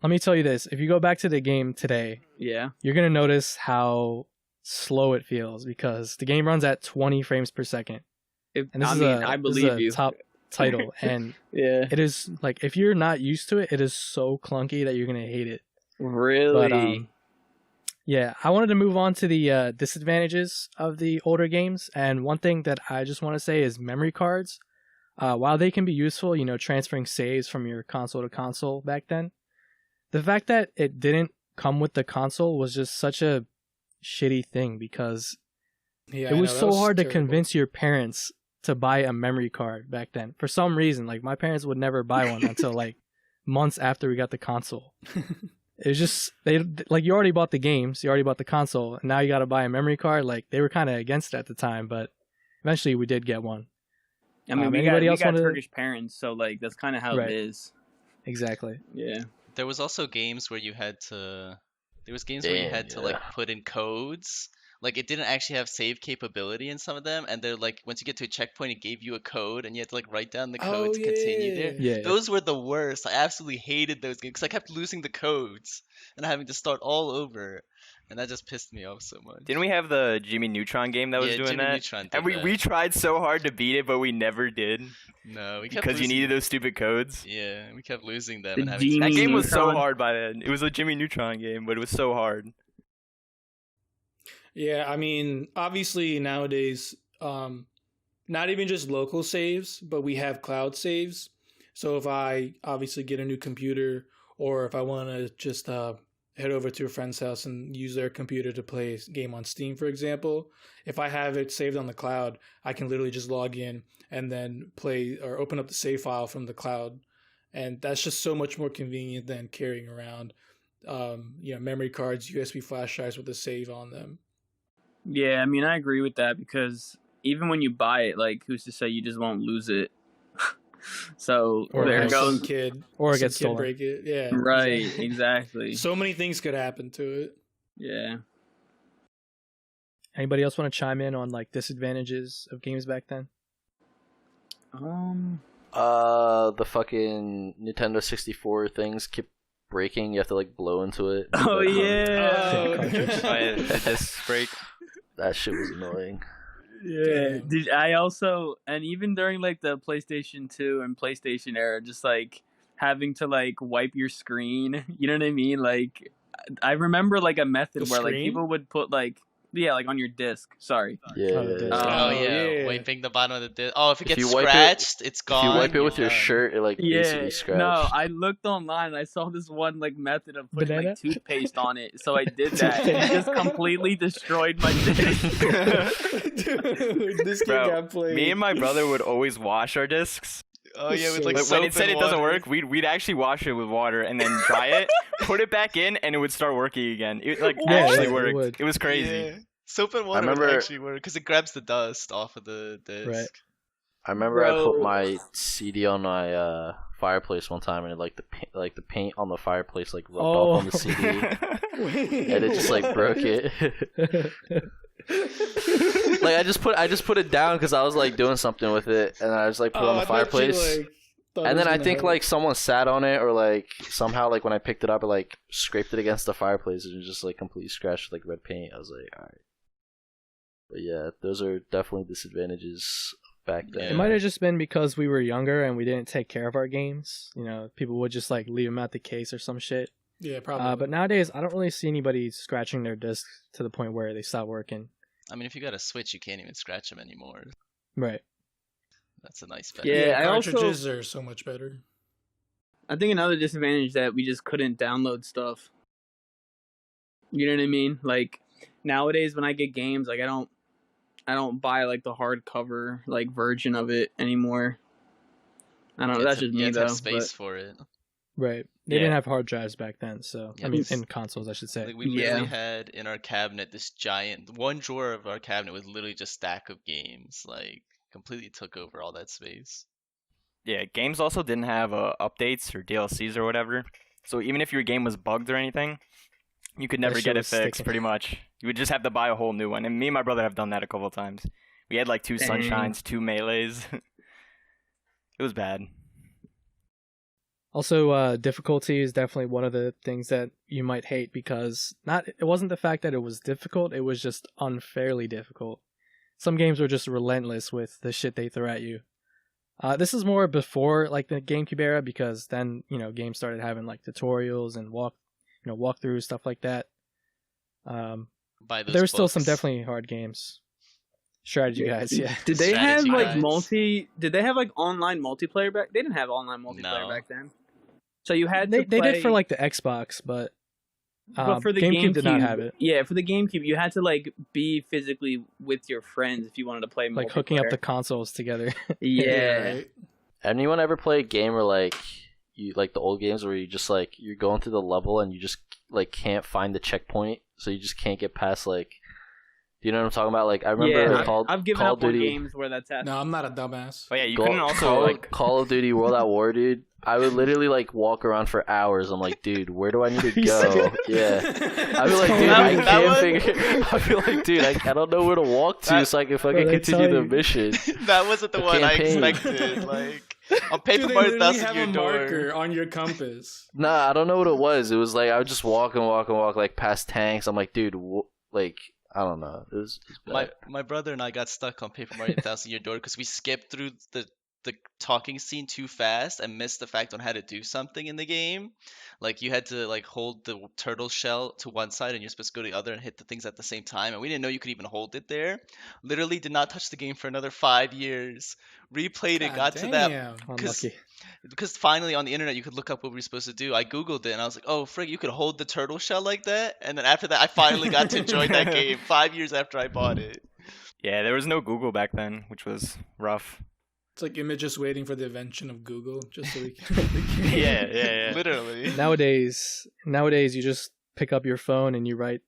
Speaker 2: Let me tell you this: if you go back to the game today,
Speaker 5: Yeah.
Speaker 2: you're gonna notice how slow it feels because the game runs at 20 frames per second, and this
Speaker 5: I believe you.
Speaker 2: top title, and
Speaker 5: Yeah.
Speaker 2: it is like if you're not used to it, it is so clunky that you're gonna hate it.
Speaker 5: Really?
Speaker 2: But yeah, I wanted to move on to the disadvantages of the older games, and one thing that I just want to say is memory cards. While they can be useful, transferring saves from your console to console back then, the fact that it didn't come with the console was just such a shitty thing because
Speaker 1: Yeah,
Speaker 2: it
Speaker 1: I
Speaker 2: was
Speaker 1: know, that
Speaker 2: so hard to
Speaker 1: terrible.
Speaker 2: convince your parents to buy a memory card back then. For some reason, like my parents would never buy one until like months after we got the console. It was just you already bought the games, you already bought the console, and now you got to buy a memory card. Like they were kind of against it at the time, but eventually we did get one.
Speaker 5: I mean, we
Speaker 2: anybody else
Speaker 5: got
Speaker 2: wanna-
Speaker 5: Turkish parents, so like that's kind of how
Speaker 2: Right.
Speaker 5: it is.
Speaker 2: Exactly.
Speaker 5: Yeah.
Speaker 3: There was also games where you had to. There was games where you
Speaker 4: Damn,
Speaker 3: had to
Speaker 4: yeah.
Speaker 3: like put in codes. Like it didn't actually have save capability in some of them, and they're like once you get to a checkpoint, it gave you a code, and you had to like write down the code
Speaker 1: Oh,
Speaker 3: to continue there.
Speaker 1: yeah.
Speaker 2: Yeah.
Speaker 3: Those were the worst. I absolutely hated those games because I kept losing the codes and having to start all over, and that just pissed me off so much.
Speaker 6: Didn't we have the Jimmy Neutron game that was
Speaker 3: Yeah,
Speaker 6: doing
Speaker 3: Jimmy
Speaker 6: that?
Speaker 3: Neutron did
Speaker 6: And we
Speaker 3: that.
Speaker 6: tried so hard to beat it, but we never did
Speaker 3: No, we kept
Speaker 6: because you
Speaker 3: losing.
Speaker 6: needed those stupid codes.
Speaker 3: Yeah, we kept losing them
Speaker 5: The
Speaker 3: and having to
Speaker 5: Genie
Speaker 6: That game was so
Speaker 5: Neutron.
Speaker 6: hard by then. It was a Jimmy Neutron game, but it was so hard.
Speaker 1: Yeah, I mean, obviously nowadays, not even just local saves, but we have cloud saves. So if I obviously get a new computer, or if I want to just head over to a friend's house and use their computer to play a game on Steam, for example, if I have it saved on the cloud, I can literally just log in and then play or open up the save file from the cloud. And that's just so much more convenient than carrying around, memory cards, USB flash drives with a save on them.
Speaker 5: Yeah, I mean, I agree with that because even when you buy it, like, who's to say you just won't lose it? So
Speaker 2: Or
Speaker 5: there
Speaker 2: have
Speaker 5: goes.
Speaker 1: Some kid,
Speaker 2: Or it
Speaker 1: some
Speaker 2: gets
Speaker 1: kid
Speaker 2: stolen.
Speaker 1: break it. Yeah,
Speaker 5: Right,
Speaker 1: exactly.
Speaker 5: exactly.
Speaker 1: So many things could happen to it.
Speaker 5: Yeah.
Speaker 2: Anybody else want to chime in on like disadvantages of games back then?
Speaker 4: The fucking Nintendo 64 things keep breaking. You have to like blow into it.
Speaker 5: Oh,
Speaker 4: Like,
Speaker 5: yeah.
Speaker 1: Oh,
Speaker 6: The disc break.
Speaker 4: that shit was annoying.
Speaker 5: Yeah. I also, and even during like the PlayStation 2 and PlayStation era, just like having to like wipe your screen, you know what I mean? Like, I remember like a method
Speaker 1: The
Speaker 5: where like
Speaker 1: screen?
Speaker 5: people would put like, yeah, like on your disc. Sorry.
Speaker 4: Yeah.
Speaker 2: Oh, the disc.
Speaker 3: Oh,
Speaker 1: Oh,
Speaker 3: yeah,
Speaker 1: yeah.
Speaker 3: wiping the bottom of the disc. Oh, if it
Speaker 4: If
Speaker 3: gets
Speaker 4: you wipe it-
Speaker 3: scratched, it's
Speaker 4: If
Speaker 3: gone.
Speaker 4: you wipe it with
Speaker 3: you're
Speaker 4: your
Speaker 3: done.
Speaker 4: shirt, it like
Speaker 5: Yeah,
Speaker 4: basically scratched.
Speaker 5: no, I looked online and I saw this one like method of putting
Speaker 2: Banana?
Speaker 5: like toothpaste on it, so I did that. And it just completely destroyed my disc.
Speaker 1: Dude, this kid
Speaker 6: Bro,
Speaker 1: got played.
Speaker 6: Me and my brother would always wash our discs.
Speaker 3: Oh yeah, with like
Speaker 6: But
Speaker 3: soap
Speaker 6: when it said
Speaker 3: and
Speaker 6: it doesn't
Speaker 3: water.
Speaker 6: work, we'd actually wash it with water and then dry it, put it back in, and it would start working again. It like
Speaker 2: Yeah,
Speaker 6: actually
Speaker 2: it
Speaker 6: worked.
Speaker 2: would.
Speaker 6: It was crazy.
Speaker 3: Yeah. Soap and water would
Speaker 4: remember-
Speaker 3: actually work because it grabs the dust off of the disc.
Speaker 2: Right.
Speaker 4: I remember I put
Speaker 5: Bro.
Speaker 4: my CD on my fireplace one time, and the paint on the fireplace like rubbed off on the CD, and it just like broke it. Like I just put it down because I was like doing something with it, and I just like put it on the fireplace. And then I think like someone sat on it, or like somehow like when I picked it up, it like scraped it against the fireplace and just like completely scratched with, like red paint. I was like, all right. But yeah, those are definitely disadvantages back then.
Speaker 2: It might have just been because we were younger and we didn't take care of our games. You know, people would just like leave them at the case or some shit.
Speaker 1: Yeah, probably.
Speaker 2: But nowadays, I don't really see anybody scratching their discs to the point where they stop working.
Speaker 3: I mean, if you got a Switch, you can't even scratch them anymore.
Speaker 2: Right.
Speaker 3: That's a nice
Speaker 5: Yeah,
Speaker 3: benefit.
Speaker 5: I also-
Speaker 1: cartridges are so much better.
Speaker 5: I think another disadvantage is that we just couldn't download stuff. You know what I mean? Like nowadays, when I get games, like I don't buy like the hardcover like version of it anymore. I don't know. That's just
Speaker 3: you
Speaker 5: me
Speaker 3: have to
Speaker 5: though.
Speaker 3: have space
Speaker 5: But
Speaker 3: for it.
Speaker 2: Right. They
Speaker 3: Yeah.
Speaker 2: didn't have hard drives back then, so
Speaker 3: Yeah,
Speaker 2: I mean,
Speaker 3: it's-
Speaker 2: in consoles, I should say.
Speaker 3: Like we
Speaker 5: Yeah.
Speaker 3: literally had in our cabinet this giant one drawer of our cabinet was literally just stack of games. Like completely took over all that space.
Speaker 6: Yeah, games also didn't have updates or DLCs or whatever. So even if your game was bugged or anything, you could never
Speaker 2: shit
Speaker 6: get it
Speaker 2: was
Speaker 6: fixed,
Speaker 2: sticking.
Speaker 6: pretty much. You would just have to buy a whole new one. And me and my brother have done that a couple of times. We had like 2
Speaker 5: Dang.
Speaker 6: Sunshines, 2 Melees. It was bad.
Speaker 2: Also, difficulty is definitely one of the things that you might hate because it wasn't the fact that it was difficult, it was just unfairly difficult. Some games were just relentless with the shit they throw at you. This is more before like the GameCube era because then, you know, games started having like tutorials and walkthroughs, stuff like that.
Speaker 3: Buy those
Speaker 2: There were still some
Speaker 3: books.
Speaker 2: definitely hard games. Strategy guys, yeah.
Speaker 5: did they have
Speaker 3: Strategy
Speaker 5: like
Speaker 3: guides.
Speaker 5: Did they have like online multiplayer back? They didn't have online multiplayer
Speaker 3: No.
Speaker 5: back then. So you had
Speaker 2: They
Speaker 5: to play,
Speaker 2: did for like the Xbox, but
Speaker 5: for the
Speaker 2: GameCube did not have it.
Speaker 5: Yeah, for the GameCube, you had to like be physically with your friends if you wanted to play
Speaker 2: Like hooking up
Speaker 5: multiplayer.
Speaker 2: the consoles together.
Speaker 5: Yeah.
Speaker 1: right.
Speaker 4: Anyone ever play a game where like you like the old games where you just like you're going through the level and you just like can't find the checkpoint, so you just can't get past like. Do you know what I'm talking about? Like I remember
Speaker 5: Yeah, I've given
Speaker 4: Call
Speaker 5: up
Speaker 4: of
Speaker 5: on
Speaker 4: Duty.
Speaker 5: games where that's happened.
Speaker 1: No, I'm not a dumbass.
Speaker 6: But yeah, you couldn't also
Speaker 4: Call,
Speaker 6: like
Speaker 4: Call of Duty World at War, dude. I would literally like walk around for hours. I'm like, dude, where do I need to
Speaker 2: You
Speaker 4: go?
Speaker 2: serious?
Speaker 4: Yeah. I'd be like, dude, I
Speaker 3: That
Speaker 4: can't
Speaker 3: one-
Speaker 4: figure. I'd be like, dude, I don't know where to walk to so I can fucking
Speaker 2: they
Speaker 4: continue
Speaker 2: tell
Speaker 4: the
Speaker 2: you.
Speaker 4: mission.
Speaker 3: That wasn't the
Speaker 4: The
Speaker 3: one
Speaker 4: campaign.
Speaker 3: I expected. Like on Paper
Speaker 1: Dude, they
Speaker 3: Mario,
Speaker 1: literally
Speaker 3: that's
Speaker 1: have
Speaker 3: your
Speaker 1: a
Speaker 3: door.
Speaker 1: marker on your compass.
Speaker 4: Nah, I don't know what it was. It was like I would just walk and walk and walk like past tanks. I'm like, dude, like I don't know. It was bad.
Speaker 3: My brother and I got stuck on Paper Mario Thousand Year Door because we skipped through the talking scene too fast and missed the fact on how to do something in the game. Like you had to like hold the turtle shell to one side and you're supposed to go to the other and hit the things at the same time, and we didn't know you could even hold it there. Literally did not touch the game for another 5 years. Replayed it,
Speaker 1: God
Speaker 3: got to that
Speaker 1: damn.
Speaker 2: Unlucky.
Speaker 3: because finally on the internet you could look up what we were supposed to do. I googled it and I was like, oh frig, you could hold the turtle shell like that. And then after that I finally got to enjoy that game 5 years after I bought it.
Speaker 6: yeah, there was no Google back then, which was rough.
Speaker 1: It's like images waiting for the invention of Google, just so we can.
Speaker 6: Yeah.
Speaker 3: Literally.
Speaker 2: Nowadays you just pick up your phone and you write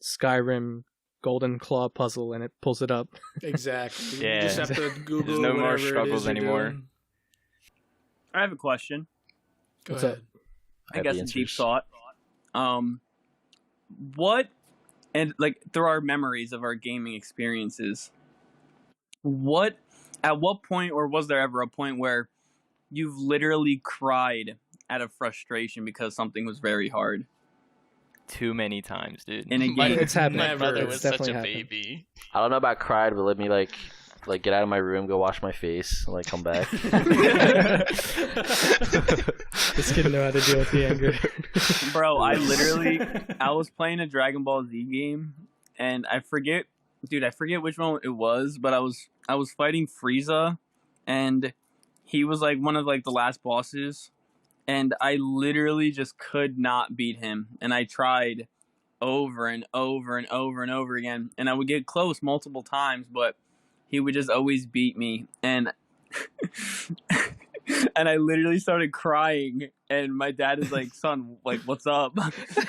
Speaker 2: Skyrim Golden Claw puzzle and it pulls it up.
Speaker 1: Exactly.
Speaker 6: Yeah.
Speaker 1: You just have to Google
Speaker 6: no more
Speaker 1: whatever it is
Speaker 6: struggles
Speaker 1: you're
Speaker 6: anymore.
Speaker 1: doing.
Speaker 5: I have a question.
Speaker 1: Go
Speaker 2: What's
Speaker 1: ahead.
Speaker 2: up?
Speaker 5: I
Speaker 4: have
Speaker 5: guess
Speaker 4: the
Speaker 5: a deep
Speaker 4: answers.
Speaker 5: thought. What, and like through our memories of our gaming experiences, at what point, or was there ever a point where you've literally cried out of frustration because something was very hard
Speaker 6: Too many times, dude.
Speaker 5: in a
Speaker 3: My-
Speaker 5: game?
Speaker 2: It's happened.
Speaker 3: My
Speaker 1: Never.
Speaker 3: brother
Speaker 2: It's
Speaker 3: was such a
Speaker 2: definitely happened.
Speaker 3: baby.
Speaker 4: I don't know about cried, but let me like get out of my room, go wash my face, and like come back.
Speaker 2: This kid know how to deal with the anger.
Speaker 5: Bro, I was playing a Dragon Ball Z game, and I forget which one it was, but I was fighting Frieza, and he was like one of like the last bosses, and I literally just could not beat him, and I tried over and over and over and over again, and I would get close multiple times, but he would just always beat me, and and I literally started crying, and my dad is like, "Son, like, what's up?"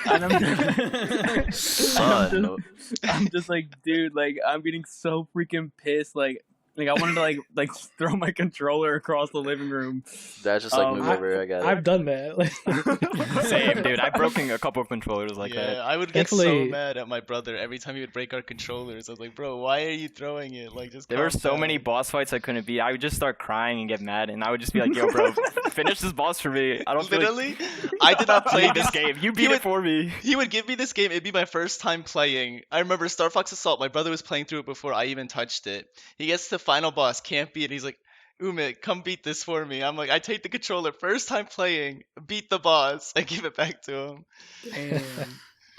Speaker 5: And
Speaker 4: Son.
Speaker 5: I'm just like, dude, like, I'm getting so freaking pissed. Like, Like I wanted to like throw my controller across the living room.
Speaker 4: That's just like move over. I got it.
Speaker 2: I've done that.
Speaker 6: Same, dude. I've broken a couple of controllers like
Speaker 3: yeah,
Speaker 6: that.
Speaker 3: I would get so
Speaker 2: Thankfully-
Speaker 3: mad at my brother every time he would break our controllers. I was like, bro, why are you throwing it? Like, just
Speaker 6: There were
Speaker 3: calm
Speaker 6: so
Speaker 3: down.
Speaker 6: many boss fights I couldn't beat. I would just start crying and get mad, and I would just be like, "Yo, bro, finish this boss for me." I don't feel like
Speaker 3: Literally, I did not
Speaker 6: I
Speaker 3: play
Speaker 6: need this game. You beat it for me.
Speaker 3: He would give me this game. It'd be my first time playing. I remember Star Fox Assault. My brother was playing through it before I even touched it. He gets to the final boss, can't beat it. He's like, Umit, come beat this for me. I'm like, I take the controller, first time playing, beat the boss, I give it back to him.
Speaker 1: Damn.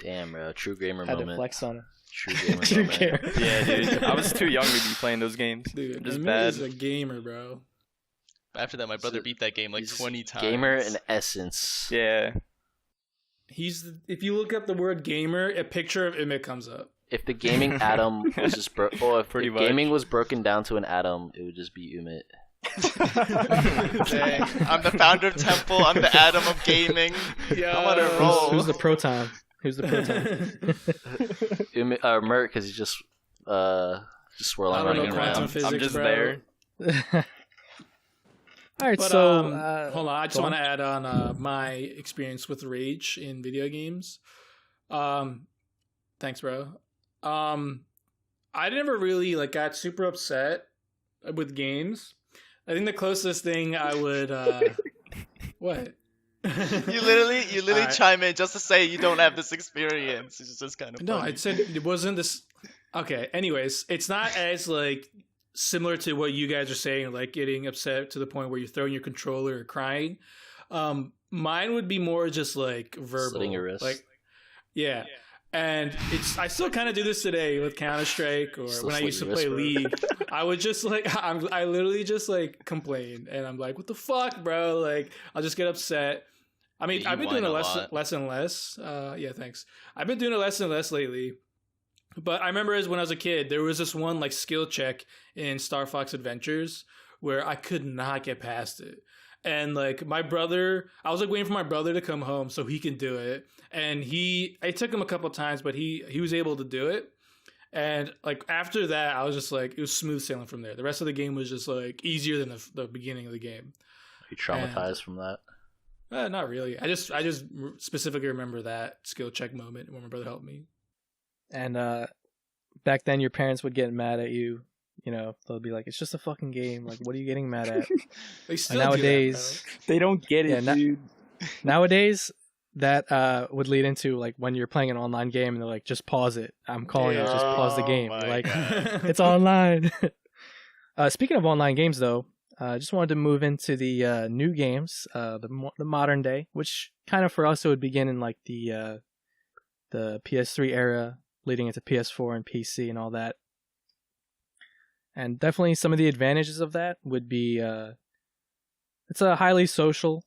Speaker 4: Damn, bro. True gamer
Speaker 2: Had to
Speaker 4: moment.
Speaker 2: flex on it.
Speaker 4: True gamer
Speaker 2: True
Speaker 4: moment.
Speaker 2: gamer.
Speaker 6: Yeah, dude. I was too young to be playing those games.
Speaker 1: Dude,
Speaker 6: Just
Speaker 1: Emmett
Speaker 6: bad.
Speaker 1: is a gamer, bro.
Speaker 3: After that, my brother
Speaker 4: So,
Speaker 3: beat that game like
Speaker 4: He's
Speaker 3: 20 times.
Speaker 4: Gamer in essence.
Speaker 6: Yeah.
Speaker 1: If you look up the word gamer, a picture of Emmett comes up.
Speaker 4: If the gaming atom was just if
Speaker 6: Pretty much.
Speaker 4: gaming was broken down to an atom, it would just be Umit.
Speaker 3: Dang. I'm the founder of Temple. I'm the Adam of gaming.
Speaker 1: Yeah.
Speaker 3: I'm on a roll.
Speaker 2: Who's the proton? Who's the proton?
Speaker 4: Umit, Mert, because he's just swirling
Speaker 1: I don't
Speaker 4: running
Speaker 1: know
Speaker 3: around.
Speaker 1: quantum
Speaker 4: around.
Speaker 1: physics,
Speaker 6: I'm just
Speaker 1: bro.
Speaker 6: there.
Speaker 2: All right,
Speaker 1: But
Speaker 2: so
Speaker 1: hold on, I just
Speaker 2: go
Speaker 1: want to add on my experience with rage in video games. Thanks, bro. I never really got super upset with games. I think the closest thing I would what?
Speaker 3: You literally
Speaker 1: Alright.
Speaker 3: chime in just to say you don't have this experience. It's just kind of
Speaker 1: No,
Speaker 3: funny.
Speaker 1: I said it wasn't this. Okay. Anyways, it's not as similar to what you guys are saying, like getting upset to the point where you're throwing your controller or crying. Mine would be more just verbal,
Speaker 4: Slitting your wrist.
Speaker 1: Yeah. And I still kind of do this today with Counter-Strike or
Speaker 4: Still
Speaker 1: when I
Speaker 4: slit
Speaker 1: used to
Speaker 4: your
Speaker 1: play
Speaker 4: wrist, bro.
Speaker 1: League. I would just I literally just complain, and I'm like, what the fuck, bro? I'll just get upset. I mean,
Speaker 3: Yeah, you
Speaker 1: I've been doing
Speaker 3: whine
Speaker 1: it
Speaker 3: a
Speaker 1: less
Speaker 3: lot.
Speaker 1: and less. Yeah, thanks. I've been doing it less and less lately. But I remember when I was a kid, there was this one skill check in Star Fox Adventures where I could not get past it. And my brother, I was waiting for my brother to come home so he can do it. And it took him a couple times, but he was able to do it. And after that, I was just it was smooth sailing from there. The rest of the game was just easier than the beginning of the game.
Speaker 4: Are you traumatized from that?
Speaker 1: Not really. I just specifically remember that skill check moment when my brother helped me.
Speaker 2: and back then your parents would get mad at you. You know, they'll be like, "It's just a fucking game. Like, what are you getting mad at?"
Speaker 1: They
Speaker 2: And
Speaker 1: still
Speaker 2: nowadays,
Speaker 5: They don't get it,
Speaker 2: Yeah,
Speaker 5: dude.
Speaker 2: nowadays that would lead into when you're playing an online game and they're like, "Just pause it. I'm calling it. Just pause the
Speaker 3: Oh
Speaker 2: game."
Speaker 3: my
Speaker 2: You're like,
Speaker 3: God.
Speaker 1: do that.
Speaker 2: it's online. Speaking of online games, though, I just wanted to move into the new games, the modern day, which kind of for us it would begin in the PS3 era, leading into PS4 and PC and all that. And definitely some of the advantages of that would be it's a highly social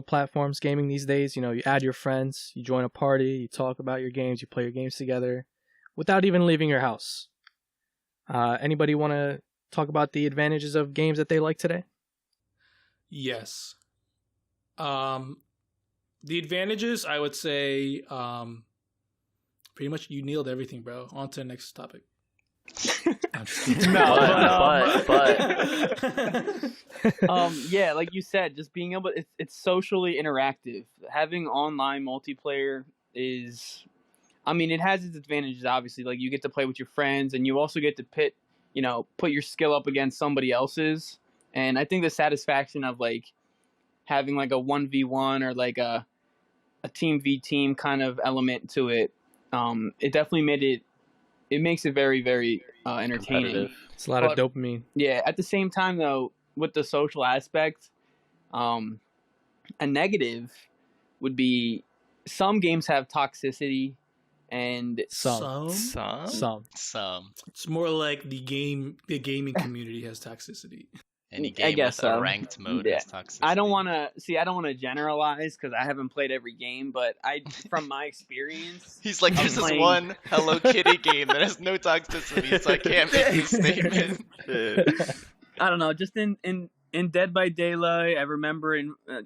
Speaker 2: platforms gaming these days. You know, you add your friends, you join a party, you talk about your games, you play your games together without even leaving your house. Anybody want to talk about the advantages of games that they like today?
Speaker 1: Yes. The advantages, I would say, pretty much you nailed everything, bro. On to the next topic. I'm just kidding.
Speaker 4: But
Speaker 5: Yeah, like you said, just being able, it's socially interactive. Having online multiplayer is, I mean, it has its advantages. Obviously, you get to play with your friends, and you also get to put your skill up against somebody else's. And I think the satisfaction of having a 1v1 or a team v team kind of element to it, it definitely makes it very, very entertaining.
Speaker 4: competitive.
Speaker 2: It's a lot of dopamine.
Speaker 5: Yeah, at the same time though, with the social aspect, a negative would be some games have toxicity, and
Speaker 2: Some.
Speaker 1: It's more like the gaming community has toxicity.
Speaker 3: Any
Speaker 5: I
Speaker 3: game
Speaker 5: guess
Speaker 3: with a
Speaker 5: so.
Speaker 3: ranked mode
Speaker 5: Yeah.
Speaker 3: is toxic.
Speaker 5: I don't want to generalize because I haven't played every game, but from my experience,
Speaker 3: He's like, there's this
Speaker 5: playing-
Speaker 3: one Hello Kitty game that has no toxicity, so I can't make this statement.
Speaker 5: I don't know. Just in Dead by Daylight, I remember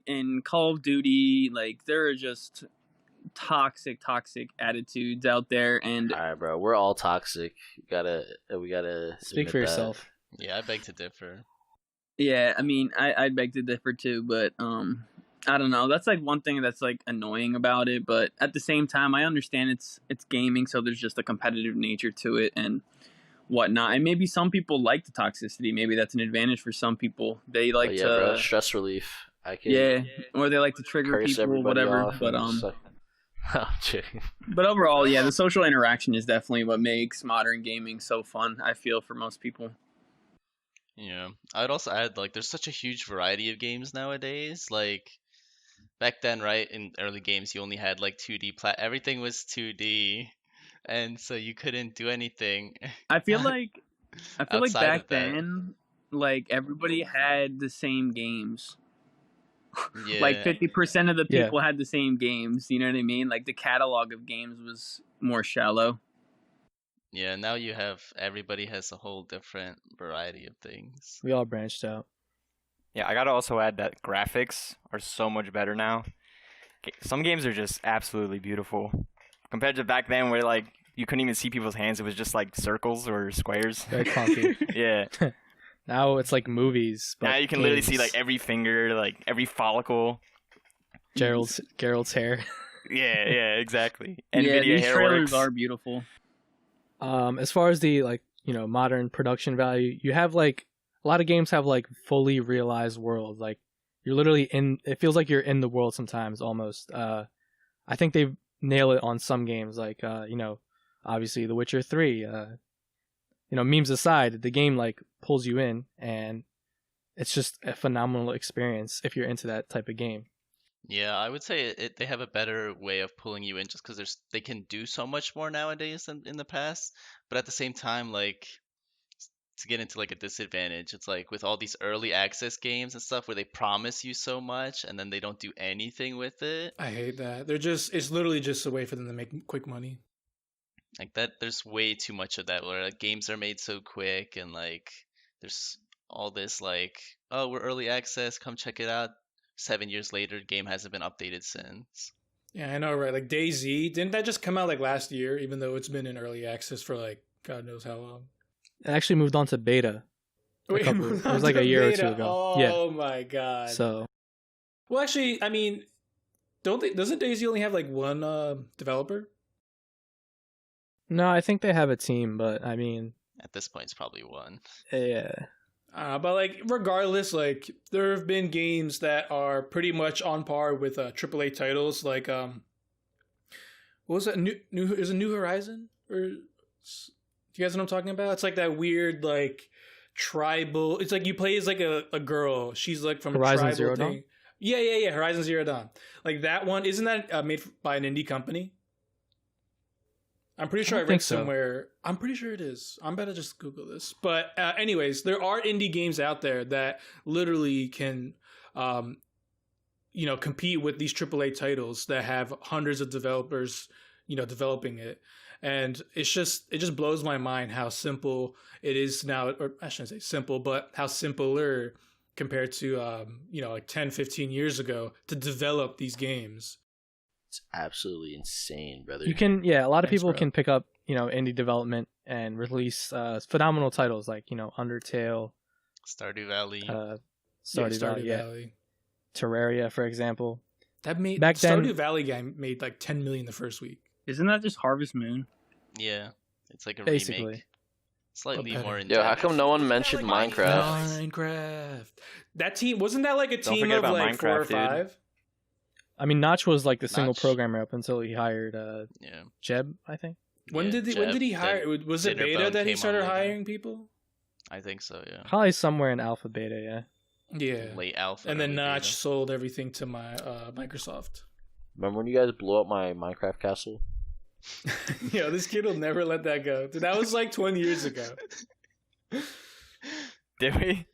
Speaker 5: in Call of Duty, there are just toxic attitudes out there, and
Speaker 4: All right, bro. We're all toxic. We gotta
Speaker 2: Speak
Speaker 4: admit
Speaker 2: for
Speaker 4: that.
Speaker 2: yourself.
Speaker 3: Yeah, I beg to differ.
Speaker 5: Yeah, I mean, I'd beg to differ too, but I don't know. That's like one thing that's like annoying about it, but at the same time, I understand it's gaming, so there's just a competitive nature to it and whatnot. And maybe some people like the toxicity. Maybe that's an advantage for some people. They
Speaker 4: But
Speaker 5: like
Speaker 4: yeah, bro,
Speaker 5: to,
Speaker 4: stress relief. I can
Speaker 5: yeah, or they like to trigger
Speaker 4: curse
Speaker 5: people,
Speaker 4: everybody
Speaker 5: whatever.
Speaker 4: off.
Speaker 5: But
Speaker 4: And just like, oh, gee.
Speaker 5: but overall, yeah, the social interaction is definitely what makes modern gaming so fun. I feel for most people.
Speaker 3: Yeah, I'd also add like there's such a huge variety of games nowadays. Like back then, right, in early games, you only had like 2D everything was 2D, and so you couldn't do anything
Speaker 5: I feel like
Speaker 3: outside
Speaker 5: back
Speaker 3: of that.
Speaker 5: then, like everybody had the same games. Like
Speaker 3: Yeah,
Speaker 5: 50% of the
Speaker 2: Yeah.
Speaker 5: people had the same games. You know what I mean? Like the catalog of games was more shallow.
Speaker 3: yeah. Now you have everybody has a whole different variety of things.
Speaker 2: We all branched out.
Speaker 6: Yeah, I gotta also add that graphics are so much better now. Some games are just absolutely beautiful compared to back then, where like you couldn't even see people's hands; it was just like circles or squares.
Speaker 2: Very clunky.
Speaker 6: Yeah.
Speaker 2: Now it's like movies. But
Speaker 6: Now you can literally see
Speaker 2: games.
Speaker 6: like every finger, like every follicle.
Speaker 2: Gerald's hair.
Speaker 6: Yeah, exactly.
Speaker 5: Yeah,
Speaker 6: NVIDIA
Speaker 5: these
Speaker 6: hair
Speaker 5: trailers
Speaker 6: works.
Speaker 5: are beautiful.
Speaker 2: As far as the like, modern production value, you have like a lot of games have like fully realized worlds. Like you're literally in. It feels like you're in the world sometimes almost. I think they nail it on some games. Like obviously The Witcher 3. Memes aside, the game like pulls you in, and it's just a phenomenal experience if you're into that type of game.
Speaker 3: Yeah, I would say they have a better way of pulling you in just because they can do so much more nowadays than in the past. But at the same time, like to get into like a disadvantage, it's like with all these early access games and stuff where they promise you so much and then they don't do anything with it.
Speaker 1: I hate that. It's literally just a way for them to make quick money.
Speaker 3: Like that, there's way too much of that where like, games are made so quick and like there's all this like, oh, we're early access, come check it out. 7 years later, game hasn't been updated since.
Speaker 1: Yeah, I know, right? Like DayZ, didn't that just come out like last year, even though it's been in early access for like God knows how long?
Speaker 2: It actually moved on to beta.
Speaker 1: Wait,
Speaker 2: It was like a year or two ago.
Speaker 1: Oh
Speaker 2: Yeah.
Speaker 1: my God.
Speaker 2: So
Speaker 1: Well, actually, I mean, doesn't DayZ only have like one developer?
Speaker 2: no, I think they have a team, but I mean,
Speaker 3: At this point, it's probably one.
Speaker 2: yeah.
Speaker 1: But like, regardless, like there have been games that are pretty much on par with AAA titles. Like, what was that? New is it New Horizon? Or do you guys know what I'm talking about? It's like that weird like tribal. It's like you play as like a girl. She's like from
Speaker 2: Horizon
Speaker 1: a tribal
Speaker 2: Zero
Speaker 1: thing.
Speaker 2: Dawn?
Speaker 1: Yeah. Horizon Zero Dawn. Like that one. Isn't that made by an indie company? I'm pretty sure I
Speaker 2: don't
Speaker 1: read
Speaker 2: think so.
Speaker 1: somewhere. I'm pretty sure it is. I'm about to just Google this. But anyways, there are indie games out there that literally can, compete with these AAA titles that have hundreds of developers, developing it. And it just blows my mind how simple it is now, or I shouldn't say simple, but how simpler compared to, like 10, 15 years ago to develop these games.
Speaker 4: It's absolutely insane, brother.
Speaker 2: You can, a lot of
Speaker 1: Thanks,
Speaker 2: people
Speaker 1: bro.
Speaker 2: can pick up, indie development and release phenomenal titles like, Undertale,
Speaker 3: Stardew Valley.
Speaker 2: Stardew Valley, yeah.
Speaker 1: Valley.
Speaker 2: Terraria, for example.
Speaker 1: That made
Speaker 2: Back then-
Speaker 1: Stardew Valley game made like 10 million the first week.
Speaker 5: Isn't that just Harvest Moon?
Speaker 3: Yeah, it's like a
Speaker 2: Basically.
Speaker 3: remake. Slightly
Speaker 1: better.
Speaker 3: more in
Speaker 4: Yo, how
Speaker 3: depth.
Speaker 4: come no one mentioned Minecraft?
Speaker 1: Minecraft. That team wasn't that like a
Speaker 6: Don't
Speaker 1: team
Speaker 6: forget
Speaker 1: of
Speaker 6: about
Speaker 1: like 4 or
Speaker 6: Minecraft, dude.
Speaker 1: 5?
Speaker 2: I mean, Notch was like the single
Speaker 3: Notch.
Speaker 2: programmer up until he hired
Speaker 3: Yeah.
Speaker 2: Jeb, I think.
Speaker 1: When
Speaker 3: Yeah,
Speaker 1: did
Speaker 3: Jeb,
Speaker 1: he hire?
Speaker 3: then
Speaker 1: Was it beta
Speaker 3: Dinnerbone
Speaker 1: that he
Speaker 3: came on
Speaker 1: started
Speaker 3: later.
Speaker 1: hiring people?
Speaker 3: I think so, yeah.
Speaker 2: Probably somewhere in alpha beta, yeah.
Speaker 1: Yeah.
Speaker 3: Late alpha.
Speaker 1: And then
Speaker 3: early
Speaker 1: Notch
Speaker 3: beta.
Speaker 1: sold everything to my Microsoft.
Speaker 4: Remember when you guys blew up my Minecraft castle?
Speaker 1: Yo, this kid will never let that go. Dude, that was like 20 years ago.
Speaker 6: Did we?